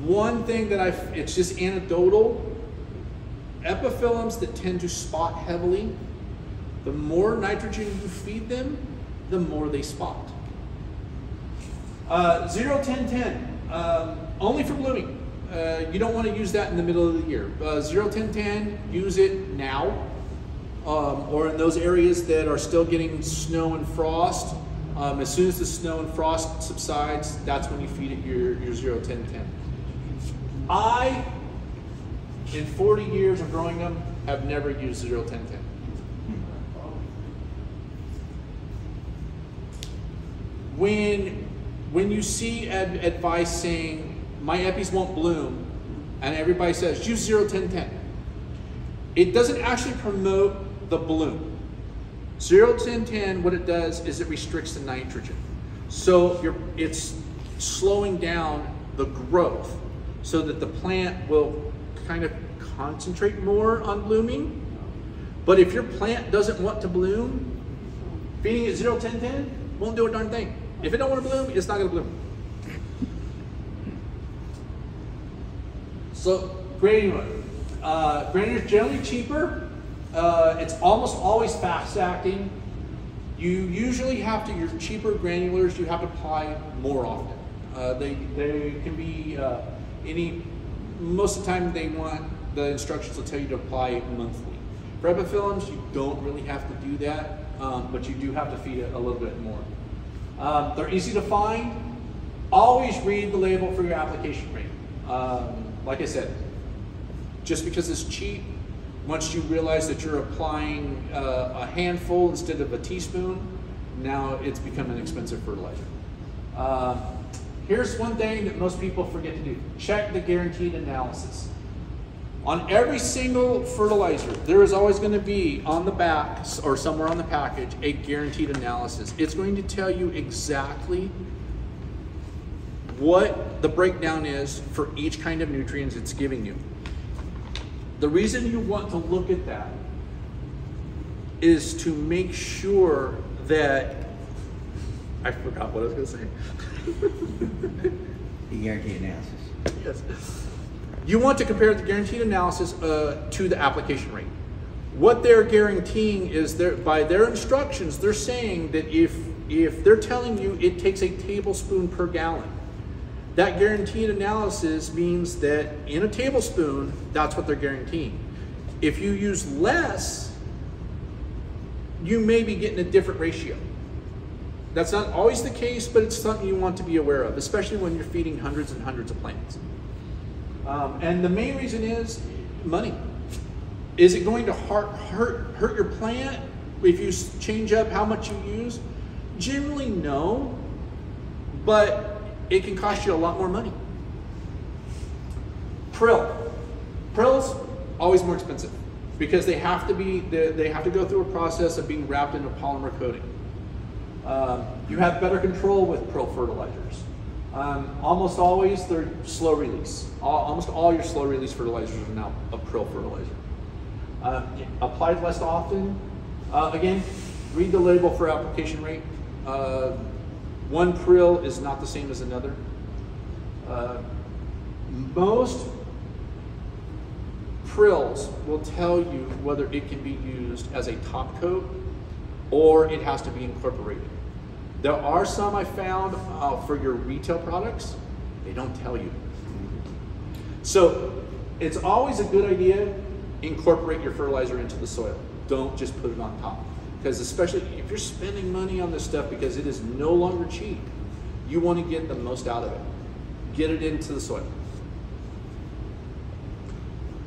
C: One thing that it's just anecdotal, epiphyllums that tend to spot heavily, the more nitrogen you feed them, the more they spot. 0-10-10, only for blooming. You don't want to use that in the middle of the year. 0-10-10, use it now, or in those areas that are still getting snow and frost. As soon as the snow and frost subsides, that's when you feed it your 0-10-10. I, in 40 years of growing them, have never used 0-10-10. When you see advice saying, my epis won't bloom, and everybody says, use 0-10-10, it doesn't actually promote the bloom. 0-10-10, what it does is it restricts the nitrogen. So it's slowing down the growth so that the plant will kind of concentrate more on blooming. But if your plant doesn't want to bloom, feeding it 0-10-10 won't do a darn thing. If it don't want to bloom, it's not going to bloom. So granular. Granular is generally cheaper. It's almost always fast acting. You usually have to, your cheaper granulars, you have to apply more often. They can be most of the time they want, the instructions will tell you to apply monthly. For epiphyllums, you don't really have to do that, but you do have to feed it a little bit more. They're easy to find. Always read the label for your application rate. Like I said, just because it's cheap, once you realize that you're applying a handful instead of a teaspoon, now it's become an expensive fertilizer. Here's one thing that most people forget to do. Check the guaranteed analysis. On every single fertilizer, there is always going to be on the back or somewhere on the package a guaranteed analysis. It's going to tell you exactly what the breakdown is for each kind of nutrients it's giving you. The reason you want to look at that is to make sure that, I forgot what I was going to say.
D: The guaranteed analysis.
C: Yes. You want to compare the guaranteed analysis to the application rate. What they're guaranteeing is by their instructions, they're saying that if they're telling you it takes a tablespoon per gallon, that guaranteed analysis means that in a tablespoon, that's what they're guaranteeing. If you use less, you may be getting a different ratio. That's not always the case, but it's something you want to be aware of, especially when you're feeding hundreds and hundreds of plants. And the main reason is money. Is it going to hurt your plant if you change up how much you use? Generally, no, but it can cost you a lot more money. Prill. Prill's always more expensive because they have to go through a process of being wrapped in a polymer coating. You have better control with prill fertilizers. Almost always they're slow release. Almost all your slow release fertilizers are now a prill fertilizer. Applied less often. Again, read the label for application rate. One prill is not the same as another. Most prills will tell you whether it can be used as a top coat or it has to be incorporated. There are some I found for your retail products, they don't tell you. So it's always a good idea, incorporate your fertilizer into the soil. Don't just put it on top. Because especially if you're spending money on this stuff because it is no longer cheap, you want to get the most out of it. Get it into the soil.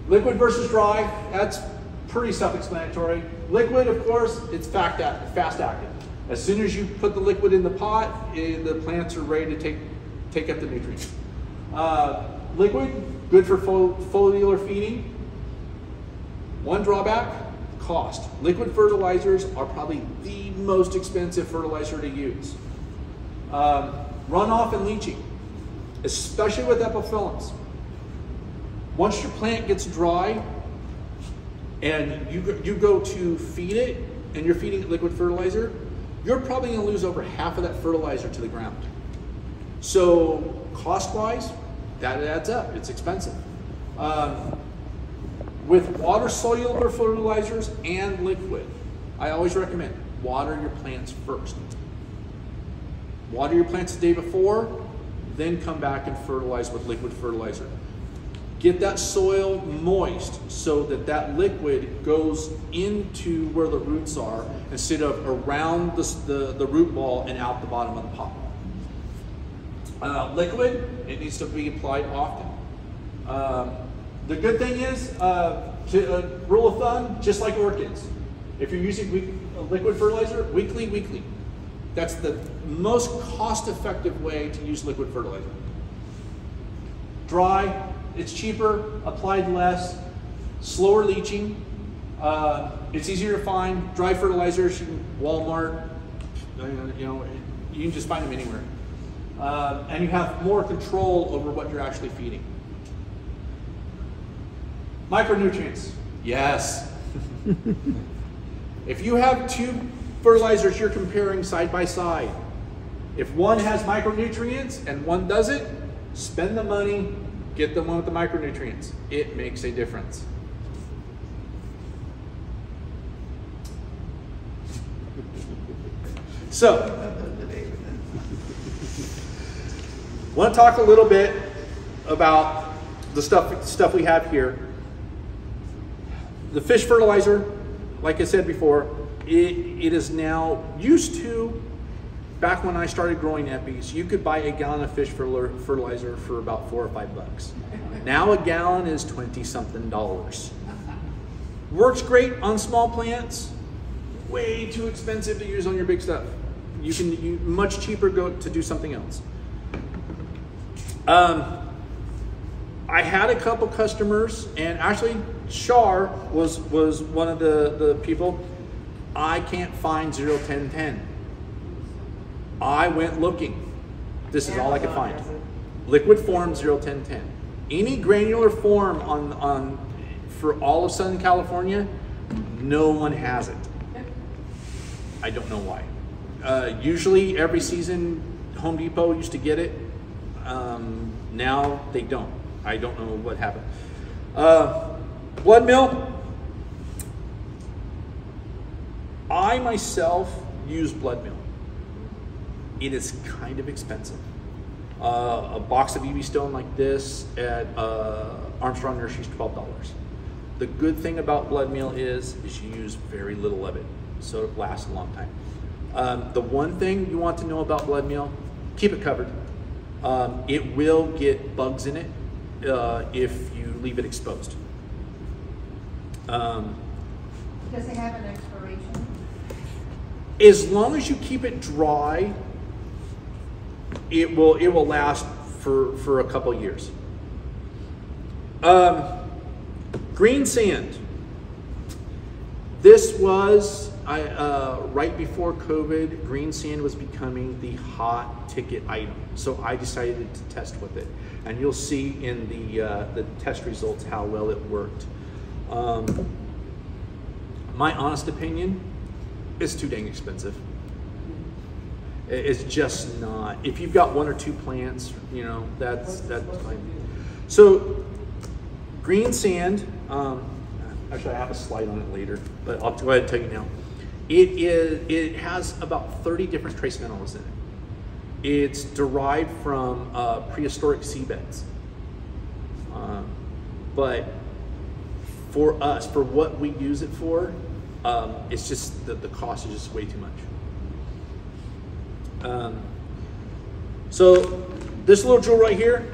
C: Liquid versus dry, that's pretty self-explanatory. Liquid, of course, it's fast active. As soon as you put the liquid in the pot, the plants are ready to take up the nutrients. Liquid, good for foliar feeding. One drawback, cost. Liquid fertilizers are probably the most expensive fertilizer to use. Runoff and leaching, especially with epiphyllums. Once your plant gets dry and you go to feed it and you're feeding it liquid fertilizer, you're probably going to lose over half of that fertilizer to the ground. So cost-wise, that adds up. It's expensive. With water-soluble fertilizers and liquid, I always recommend water your plants first. Water your plants the day before, then come back and fertilize with liquid fertilizer. Get that soil moist so that that liquid goes into where the roots are instead of around the root ball and out the bottom of the pot. Liquid, it needs to be applied often. The good thing is, rule of thumb, just like orchids, if you're using liquid fertilizer, weekly. That's the most cost-effective way to use liquid fertilizer. Dry, it's cheaper, applied less, slower leaching. It's easier to find. Dry fertilizers, Walmart, you can just find them anywhere. And you have more control over what you're actually feeding. Micronutrients, yes. If you have two fertilizers you're comparing side by side, if one has micronutrients and one doesn't, spend the money, get the one with the micronutrients. It makes a difference. So, I want to talk a little bit about the stuff we have here. The fish fertilizer, like I said before, it is now used to, back when I started growing epis, you could buy a gallon of fish fertilizer for about $4 or $5. Now a gallon is $20-something. Works great on small plants, way too expensive to use on your big stuff. You can much cheaper go to do something else. I had a couple customers, and actually Shar was one of the people. I can't find 01010. I went looking. This is all I could find. Liquid form 01010. Any granular form for all of Southern California, no one has it. I don't know why. Usually every season Home Depot used to get it. Now they don't. I don't know what happened. Blood meal. I myself use blood meal. It is kind of expensive. A box of EB Stone like this at Armstrong Nursery is $12. The good thing about blood meal is you use very little of it, so it lasts a long time. The one thing you want to know about blood meal, keep it covered. It will get bugs in it if you leave it exposed.
G: Does it have an expiration?
C: As long as you keep it dry, it will last for a couple years. Green sand. This was right before COVID. Green sand was becoming the hot ticket item, so I decided to test with it, and you'll see in the test results how well it worked. my honest opinion, it's too dang expensive. It's just not. If you've got 1 or 2 plants, you know, that's fine. So green sand, actually I have a slide on it later, but I'll go ahead and tell you now. It has about 30 different trace minerals in it. It's derived from prehistoric seabeds. But for us, for what we use it for, it's just the cost is just way too much. So this little jewel right here,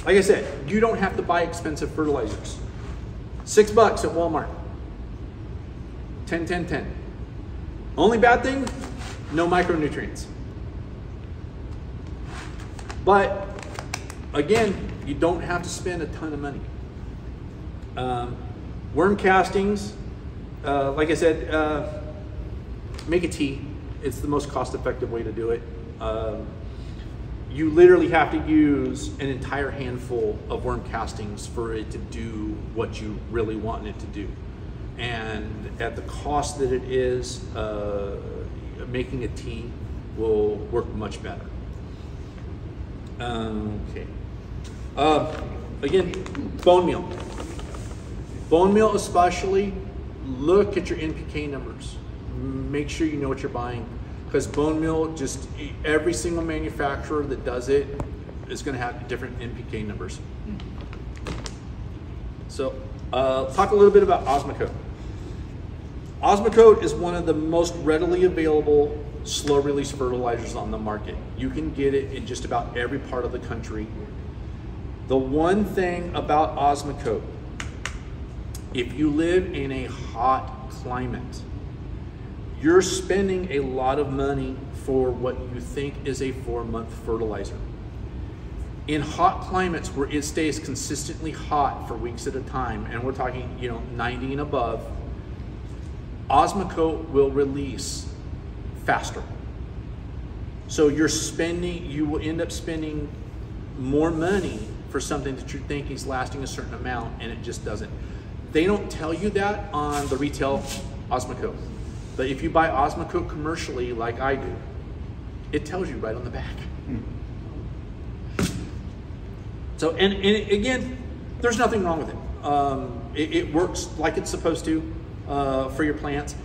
C: like I said, you don't have to buy expensive fertilizers. $6 at Walmart. 10, 10, 10. Only bad thing, no micronutrients. But again, you don't have to spend a ton of money. Worm castings, like I said, make a tea. It's the most cost-effective way to do it. You literally have to use an entire handful of worm castings for it to do what you really want it to do. And at the cost that it is, making a tea will work much better. Okay. Again, bone meal. Bone meal especially, look at your NPK numbers. Make sure you know what you're buying, because bone meal, just every single manufacturer that does it is going to have different NPK numbers. So talk a little bit about Osmocote. Osmocote is one of the most readily available slow release fertilizers on the market. You can get it in just about every part of the country. The one thing about Osmocote, if you live in a hot climate, you're spending a lot of money for what you think is a 4-month fertilizer. In hot climates where it stays consistently hot for weeks at a time, and we're talking, you know, 90 and above, Osmocote will release faster. So you will end up spending more money for something that you think is lasting a certain amount, and it just doesn't. They don't tell you that on the retail Osmocote. But if you buy Osmocote commercially, like I do, it tells you right on the back. So, and again, there's nothing wrong with it. It works like it's supposed to for your plants.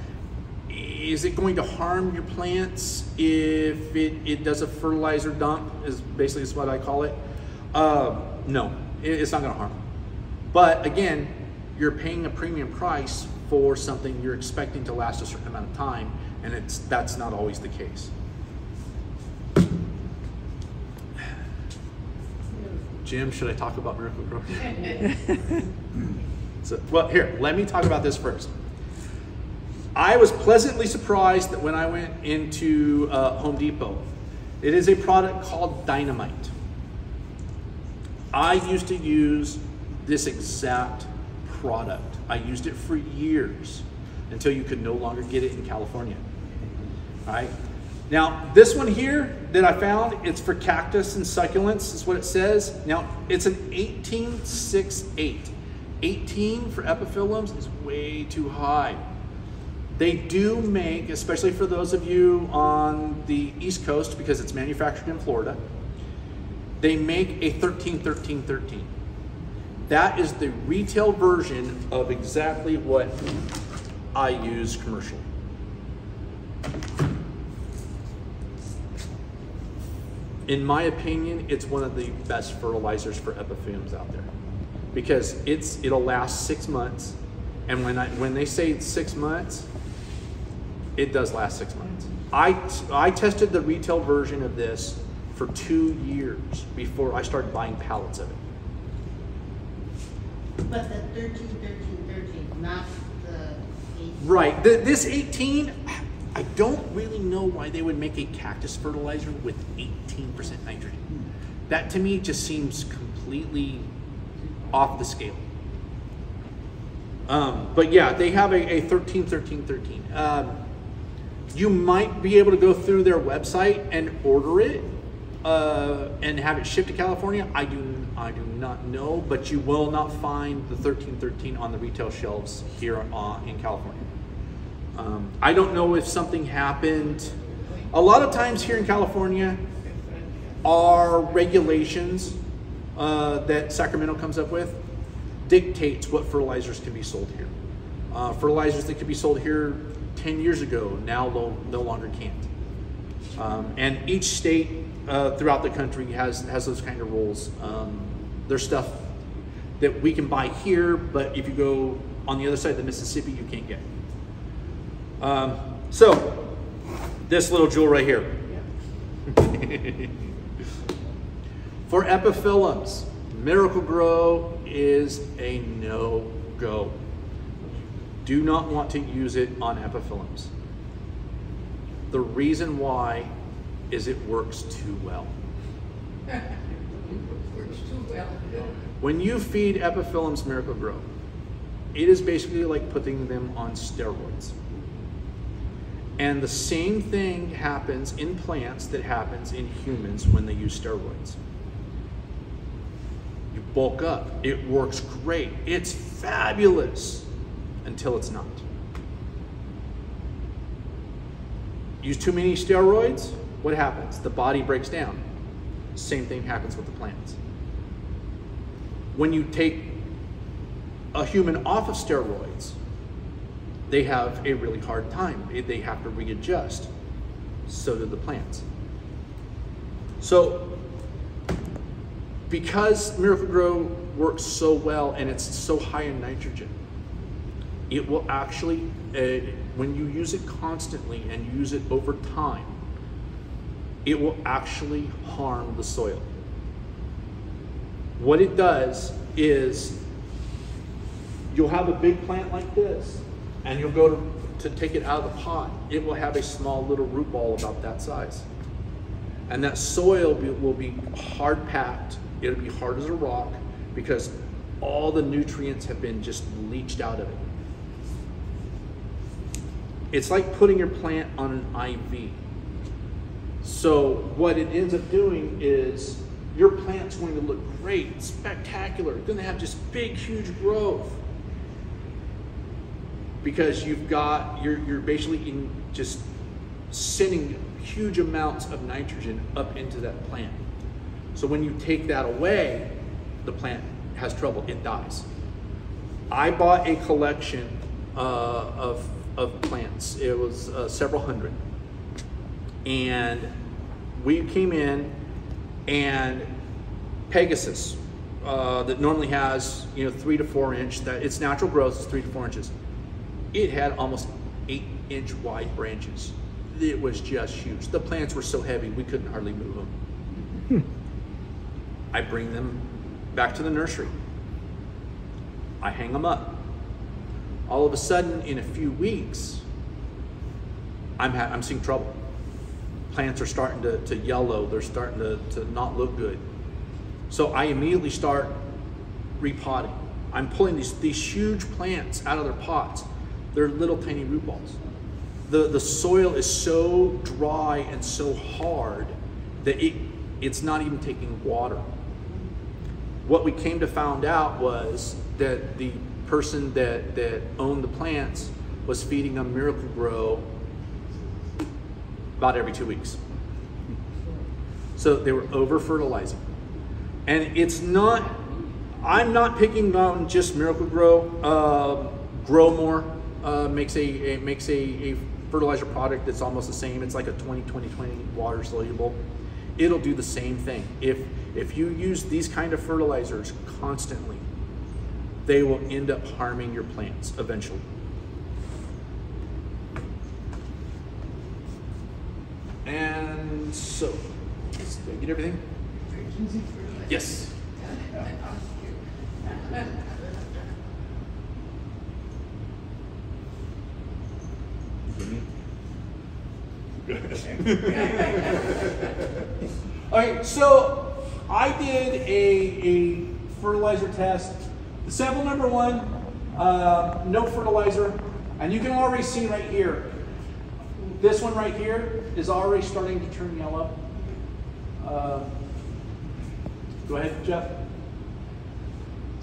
C: Is it going to harm your plants if it does a fertilizer dump, is what I call it? No, it's not going to harm. But again, you're paying a premium price for something you're expecting to last a certain amount of time, and that's not always the case. Jim, should I talk about Miracle Grow? Well, here, let me talk about this first. I was pleasantly surprised that when I went into Home Depot, it is a product called Dynamite. I used to use this exact product. I used it for years until you could no longer get it in California. All right. Now, this one here that I found, it's for cactus and succulents, is what it says. Now, it's an 1868. 18 for epiphyllums is way too high. They do make, especially for those of you on the East Coast, because it's manufactured in Florida, they make a 13-13-13. That is the retail version of exactly what I use commercially. In my opinion, it's one of the best fertilizers for epiphyllums out there, because it'll last 6 months, and when they say 6 months, it does last 6 months. I tested the retail version of this for 2 years before I started buying pallets of it.
H: But the 13-13-13, not the 18.
C: Right. This 18, I don't really know why they would make a cactus fertilizer with 18% nitrogen. That to me just seems completely off the scale. But yeah, they have a 13-13-13. You might be able to go through their website and order it and have it shipped to California. I do I do not know, but you will not find the 1313 on the retail shelves here in California. I don't know if something happened. A lot of times here in California, our regulations that Sacramento comes up with dictates what fertilizers can be sold here. Fertilizers that could be sold here 10 years ago now no longer can't. And each state throughout the country has those kind of rules. There's stuff that we can buy here, but if you go on the other side of the Mississippi, you can't get. So this little jewel right here. For epiphyllums, Miracle-Gro is a no-go. Do not want to use it on epiphyllums. The reason why is it works too well.
B: Works too well.
C: When you feed epiphyllums Miracle-Gro, it is basically like putting them on steroids. And the same thing happens in plants that happens in humans when they use steroids. You bulk up, it works great, it's fabulous, until it's not. Use too many steroids, what happens? The body breaks down. Same thing happens with the plants. When you take a human off of steroids, they have a really hard time. They have to readjust. So do the plants. So, because Miracle-Gro works so well and it's so high in nitrogen, it will actually, when you use it constantly and use it over time, it will actually harm the soil. What it does is, you'll have a big plant like this, and you'll go to take it out of the pot. It will have a small little root ball about that size. And that soil will be hard packed. It'll be hard as a rock because all the nutrients have been just leached out of it. It's like putting your plant on an IV. So what it ends up doing is your plant's going to look great, spectacular. It's going to have just big, huge growth. Because you're basically just sending huge amounts of nitrogen up into that plant. So when you take that away, the plant has trouble, it dies. I bought a collection of plants. It was several hundred. And we came in, and Pegasus, that normally has 3 to 4 inch, that its natural growth is 3 to 4 inches. It had almost 8-inch wide branches. It was just huge. The plants were so heavy, we couldn't hardly move them. I bring them back to the nursery. I hang them up. All of a sudden, in a few weeks, I'm seeing trouble. Plants are starting to yellow. They're starting to not look good. So I immediately start repotting. I'm pulling these huge plants out of their pots. They're little tiny root balls. The soil is so dry and so hard that it's not even taking water. What we came to find out was that the person that owned the plants was feeding them Miracle-Gro about every 2 weeks. So they were over fertilizing. And it's not, I'm not picking on just Miracle-Gro. Grow More makes a fertilizer product that's almost the same. It's like a 20-20-20 water soluble. It'll do the same thing. If you use these kind of fertilizers constantly, they will end up harming your plants eventually. And so, did I get everything? Yes. All right, so I did a fertilizer test. The sample number 1, no fertilizer, and you can already see right here, this one right here is already starting to turn yellow. Go ahead, Jeff.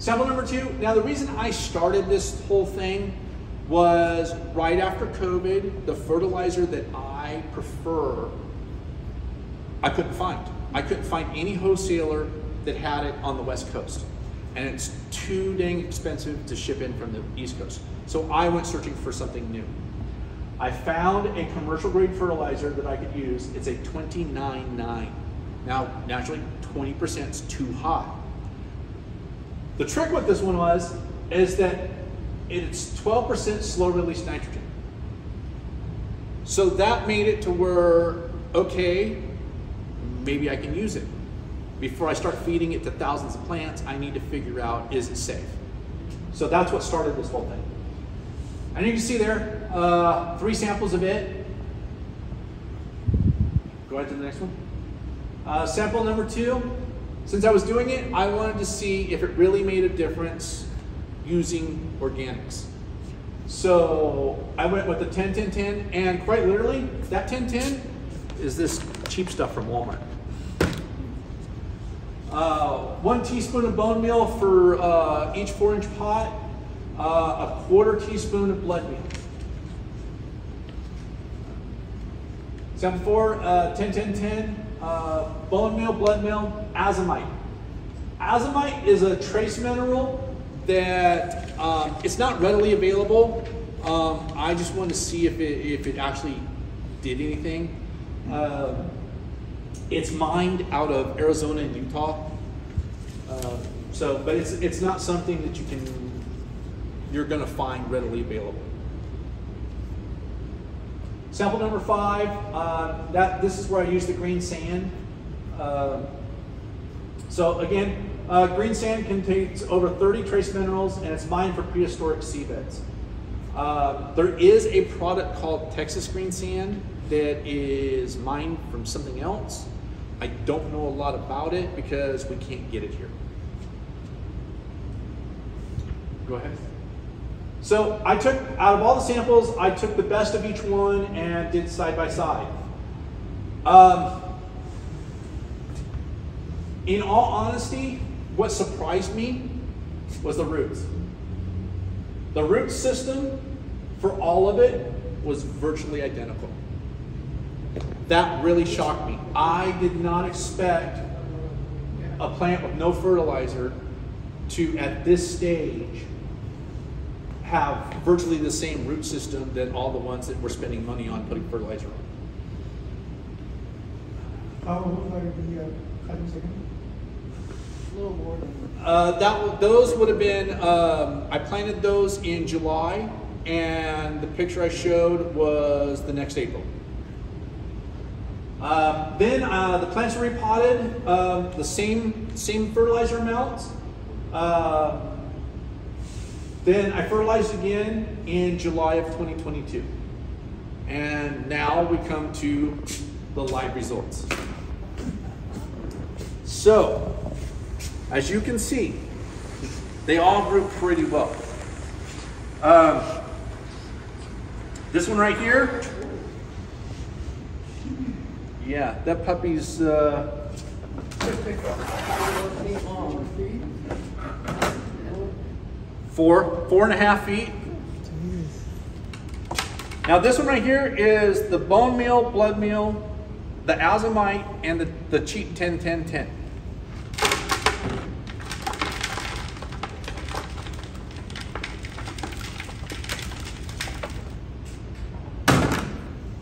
C: Sample number 2. Now the reason I started this whole thing was right after COVID, the fertilizer that I prefer, I couldn't find. I couldn't find any wholesaler that had it on the West Coast. And it's too dang expensive to ship in from the East Coast. So I went searching for something new. I found a commercial grade fertilizer that I could use. It's a 29.9. Now, naturally, 20% is too high. The trick with this one is that it's 12% slow release nitrogen. So that made it to where, okay, maybe I can use it. Before I start feeding it to thousands of plants, I need to figure out, is it safe? So that's what started this whole thing. And you can see there, 3 samples of it. Go ahead to the next one. Sample number 2. Since I was doing it, I wanted to see if it really made a difference using organics. So I went with the 10-10-10, and quite literally, that 10-10 is this cheap stuff from Walmart. 1 teaspoon of bone meal for each 4-inch pot, a 1/4 teaspoon of blood meal. Sample 4, 10-10-10, bone meal, blood meal, azomite. Azomite is a trace mineral that it's not readily available. I just wanted to see if it actually did anything. It's mined out of Arizona and Utah. But it's not something that you're gonna find readily available. Sample number 5, this is where I use the green sand. So again, green sand contains over 30 trace minerals, and it's mined for prehistoric seabeds. There is a product called Texas green sand that is mined from something else. I don't know a lot about it because we can't get it here. Go ahead. So I took, out of all the samples, I took the best of each one and did side by side. In all honesty, what surprised me was the roots. The root system for all of it was virtually identical. That really shocked me. I did not expect a plant with no fertilizer to, at this stage, have virtually the same root system that all the ones that we're spending money on putting fertilizer on.
A: How old are the cuttings again?
E: A little more than.
C: Those would have been, I planted those in July, and the picture I showed was the next April. Then the plants are repotted, the same fertilizer amounts. Then I fertilized again in July of 2022. And now we come to the live results. So, as you can see, they all grew pretty well. This one right here, yeah, that puppy's 4.5 feet. Now this one right here is the bone meal, blood meal, the azomite, and the cheap 10-10-10.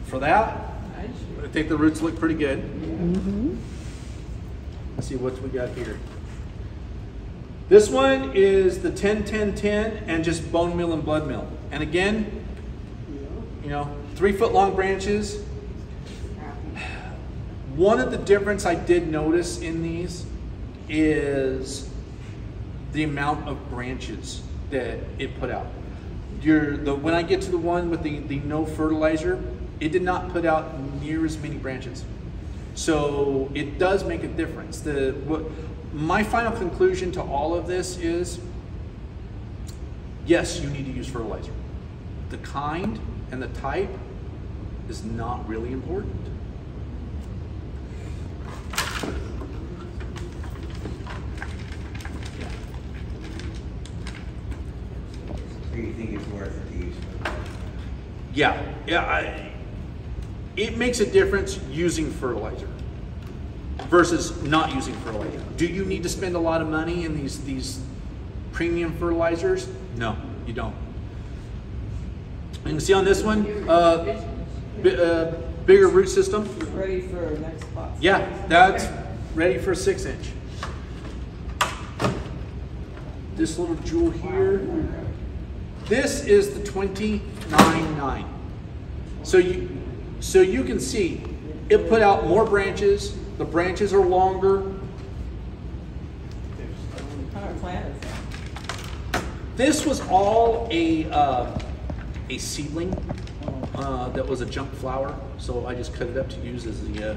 C: For that, I think the roots look pretty good. Let's see what we got here. This one is the 10-10-10 and just bone meal and blood meal. And again, you know, 3-foot long branches. One of the difference I did notice in these is the amount of branches that it put out. When I get to the one with the no fertilizer, it did not put out near as many branches. So it does make a difference. My final conclusion to all of this is, yes, you need to use fertilizer. The kind and the type is not really important. Yeah. It makes a difference using fertilizer versus not using fertilizer. Do you need to spend a lot of money in these premium fertilizers? No, you don't. You can see on this one, bigger root system.
E: Ready for next pot.
C: Yeah, that's ready for a 6-inch. This little jewel here. This is the 29.9. So you can see it put out more branches. The branches are longer.
E: What kind of plant is that?
C: This was all a seedling that was a junk flower. So I just cut it up to use as the.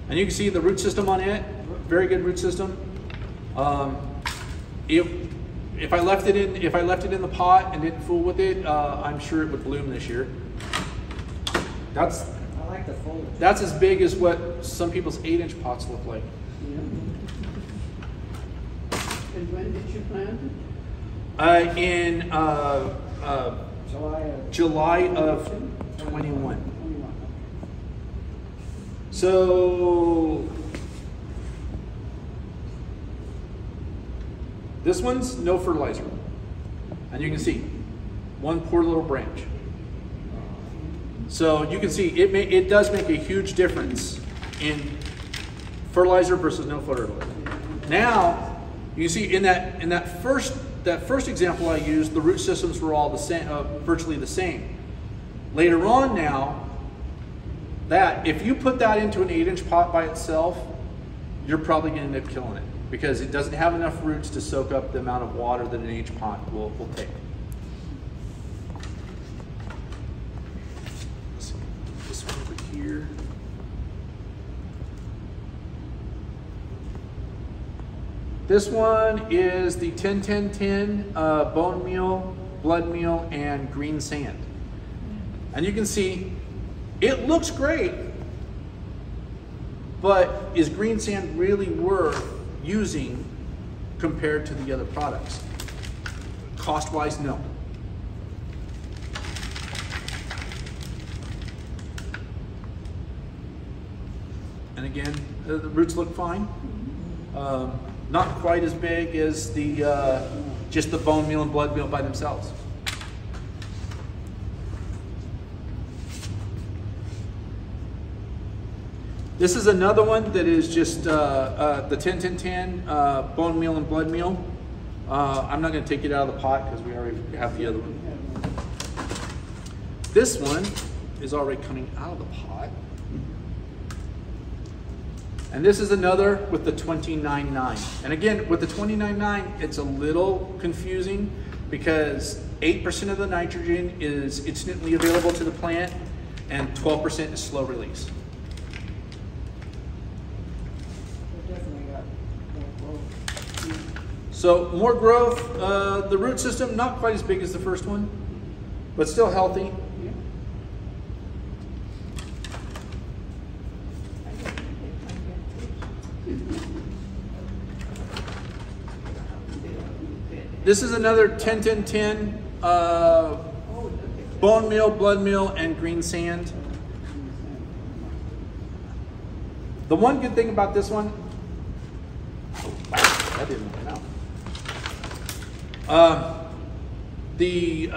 C: And you can see the root system on it. Very good root system. If I left it in the pot and didn't fool with it, I'm sure it would bloom this year.
E: I like the foliage.
C: That's as big as what some people's 8-inch pots look like.
B: And when did you plant it?
C: In July of 21. So this one's no fertilizer, and you can see one poor little branch. So you can see it does make a huge difference in fertilizer versus no fertilizer. Now you see in that first example I used, the root systems were all the same, virtually the same. Later on now, that if you put that into an 8-inch pot by itself, you're probably going to end up killing it because it doesn't have enough roots to soak up the amount of water that an 8-inch pot will take. Let's see, this one over here. This one is the 10-10-10 bone meal, blood meal, and green sand. And you can see it looks great, but is green sand really worth using compared to the other products? Cost-wise, no. And again, the roots look fine. Not quite as big as the just the bone meal and blood meal by themselves. This is another one that is just the 10-10-10 bone meal and blood meal. I'm not going to take it out of the pot because we already have the other one. This one is already coming out of the pot. And this is another with the 29.9. And again, with the 29.9, it's a little confusing because 8% of the nitrogen is instantly available to the plant and 12% is slow release. So more growth, the root system not quite as big as the first one, but still healthy. This is another 10-10-10 bone meal, blood meal, and green sand. The one good thing about this one, that didn't work out. The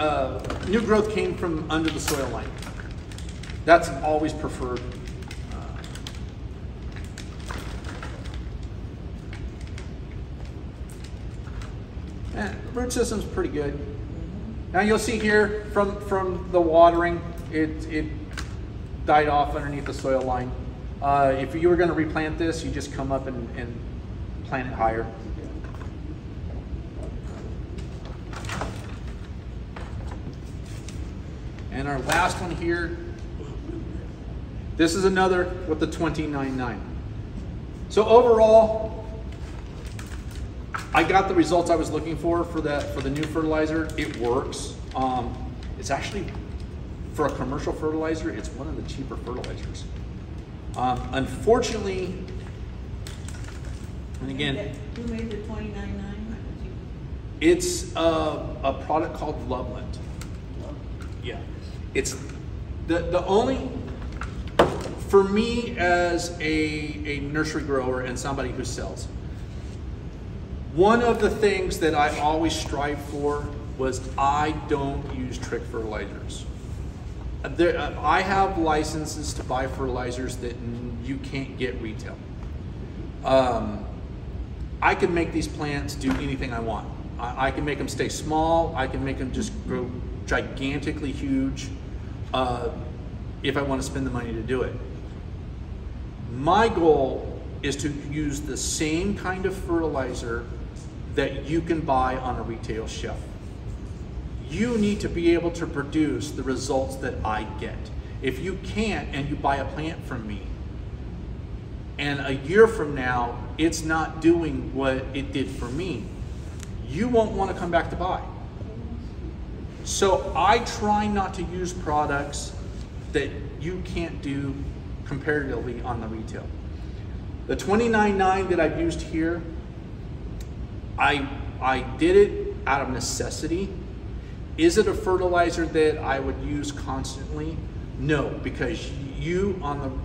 C: new growth came from under the soil line. That's always preferred. The root system's pretty good. Now you'll see here from the watering, it died off underneath the soil line. If you were going to replant this, you just come up and plant it higher. And our last one here, this is another with the 29.9. So overall, I got the results I was looking for the new fertilizer. It works. It's actually, for a commercial fertilizer, it's one of the cheaper fertilizers. Unfortunately, and again,
E: Who made the 29.9?
C: It's a product called Loveland. Yeah, it's the only, for me as a nursery grower and somebody who sells, one of the things that I always strive for was I don't use trick fertilizers. I have licenses to buy fertilizers that you can't get retail. I can make these plants do anything I want. I can make them stay small. I can make them just grow gigantically huge if I want to spend the money to do it. My goal is to use the same kind of fertilizer that you can buy on a retail shelf. You need to be able to produce the results that I get. If you can't and you buy a plant from me, and a year from now, it's not doing what it did for me, you won't want to come back to buy. So I try not to use products that you can't do comparatively on the retail. The 29.9 that I've used here, I did it out of necessity. Is it a fertilizer that I would use constantly? No, because you,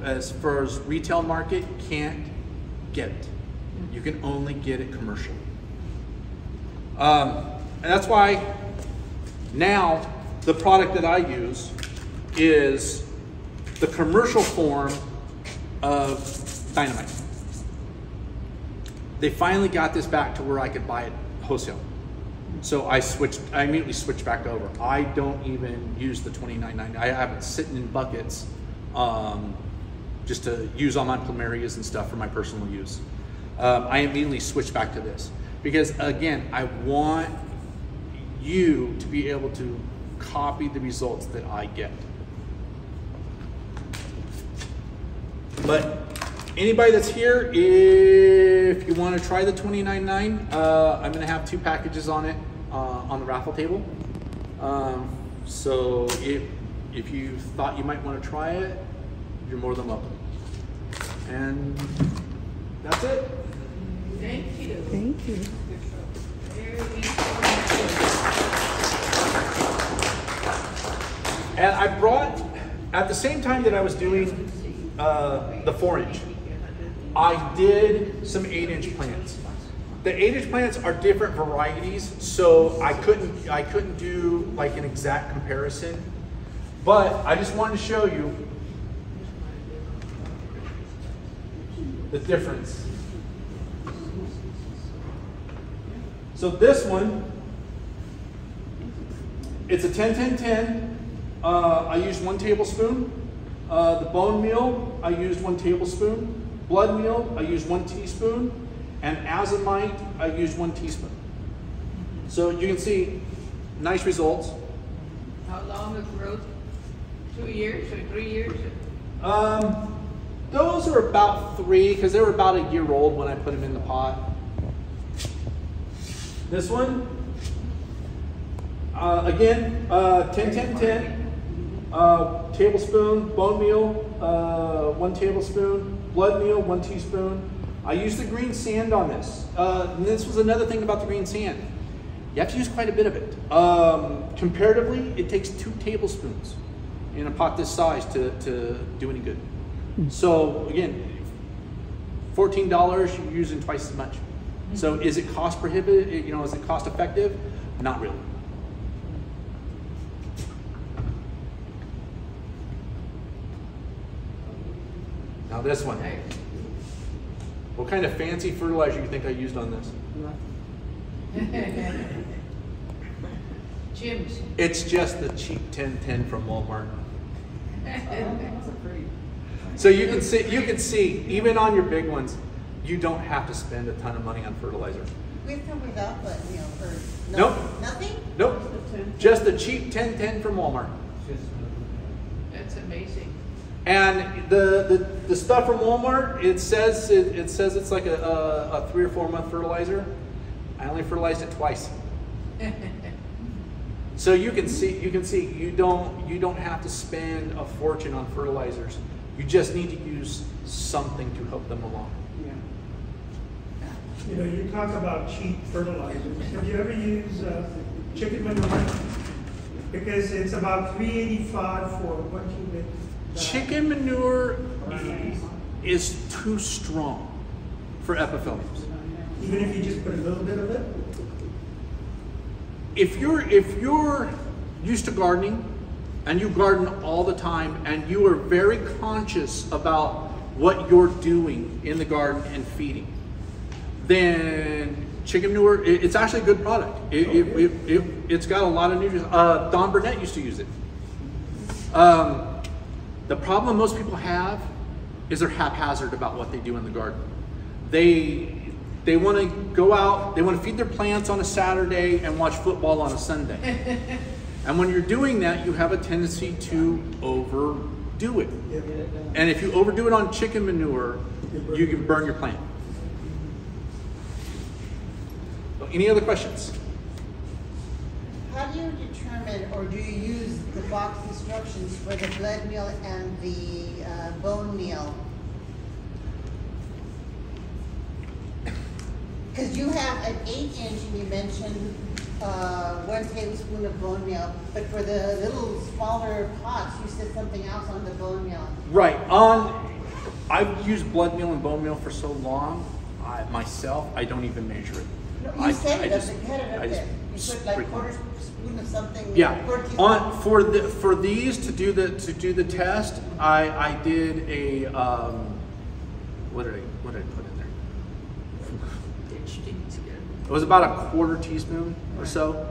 C: as far as retail market, can't get it. You can only get it commercially. And that's why now the product that I use is the commercial form of dynamite. They finally got this back to where I could buy it wholesale. So I immediately switched back over. I don't even use the 29.9. I have it sitting in buckets just to use on my plumerias and stuff for my personal use. I immediately switched back to this because, again, I want you to be able to copy the results that I get. But anybody that's here, if you want to try the 29.9, I'm going to have 2 packages on it on the raffle table. So if you thought you might want to try it, you're more than welcome. And that's it.
B: Thank you.
F: Thank you.
B: Very informative.
C: And I brought, at the same time that I was doing the 4-inch, I did some 8-inch plants. The 8-inch plants are different varieties, so I couldn't do like an exact comparison, but I just wanted to show you the difference. So this one, it's a 10-10-10. I used 1 tablespoon. The bone meal, I used 1 tablespoon. Blood meal, I used 1 teaspoon. And azomite, I used 1 teaspoon. So you can see nice results.
B: How long of growth? 2 years or 3 years?
C: Those are about 3 because they were about a year old when I put them in the pot. This one, again, 10-10-10. Tablespoon bone meal, 1 tablespoon. Blood meal, 1 teaspoon. I used the green sand on this. And this was another thing about the green sand. You have to use quite a bit of it. Comparatively, it takes 2 tablespoons in a pot this size to do any good. So again, $14, you're using twice as much. So is it cost prohibitive? You know, is it cost effective? Not really. Now this one. What kind of fancy fertilizer do you think I used on this?
B: Jim's.
C: It's just the cheap 1010 from Walmart. So you can see, even on your big ones, you don't have to spend a ton of money on fertilizer.
H: With or without, but, you know, for
C: Nope.
H: Nothing?
C: Nope. Just the cheap 1010 from Walmart.
B: That's amazing.
C: And the stuff from Walmart, it says it's like a 3 or 4 month fertilizer. I only fertilized it twice. So you can see you don't have to spend a fortune on fertilizers. You just need to use something to help them along.
A: You know, you talk about cheap fertilizers. Have you ever used chicken manure? Because it's about $3.85 for 1 cubic.
C: Chicken manure is too strong for epiphyllums.
A: Even if you just put a little bit of it?
C: If you're used to gardening and you garden all the time and you are very conscious about what you're doing in the garden and feeding, then chicken manure, it's actually a good product. It's got a lot of nutrients. Don Burnett used to use it. The problem most people have is they're haphazard about what they do in the garden. They want to go out, they want to feed their plants on a Saturday and watch football on a Sunday. And when you're doing that, you have a tendency to overdo it. And if you overdo it on chicken manure, you can burn your plant. Any other questions?
H: How do you determine, or do you use the box instructions for the blood meal and the bone meal? Because you have an 8-inch, and you mentioned 1 tablespoon of bone meal, but for the little smaller pots, you said something else on the bone meal.
C: Right. I've used blood meal and bone meal for so long, myself, I don't even measure it.
H: No, you said it up there. You put like quarter spoon of something.
C: Yeah. For these to do the test, I did a what did I put in there? It was about a 1/4 teaspoon or so,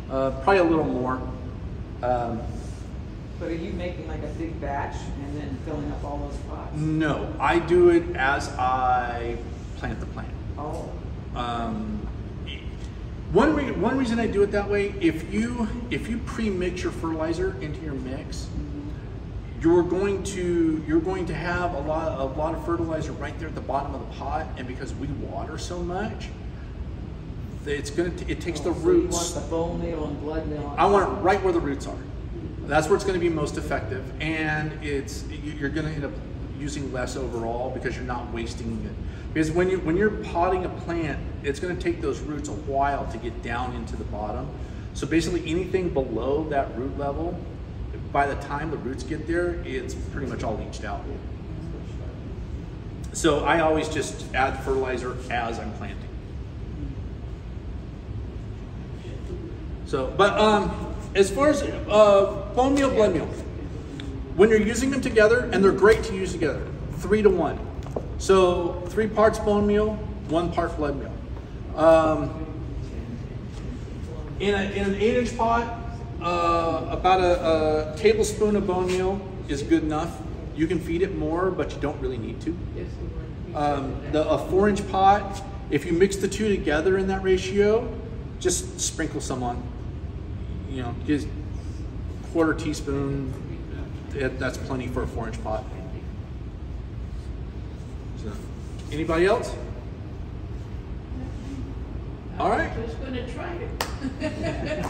C: probably a little more.
E: But are you making like a big batch and then filling up all those pots?
C: No, I do it as I plant the plant.
E: Oh.
C: One reason I do it that way, if you pre-mix your fertilizer into your mix, you're going to have a lot of fertilizer right there at the bottom of the pot, and because we water so much, it takes the roots.
E: So you want the bone meal and blood meal?
C: I want it right where the roots are. That's where it's going to be most effective, and you're going to end up using less overall because you're not wasting it. Because when you're potting a plant, it's going to take those roots a while to get down into the bottom. So basically anything below that root level, by the time the roots get there, it's pretty much all leached out. So I always just add fertilizer as I'm planting. So, but as far as bone meal, blood meal, when you're using them together, and they're great to use together, 3 to 1. So 3 parts bone meal, 1 part blood meal. In an 8-inch pot, about a tablespoon of bone meal is good enough. You can feed it more, but you don't really need to. A 4-inch pot, if you mix the two together in that ratio, just sprinkle some on. You know, just 1/4 teaspoon. That's plenty for a 4-inch pot. So, anybody else? All right.
B: I'm just going to try it.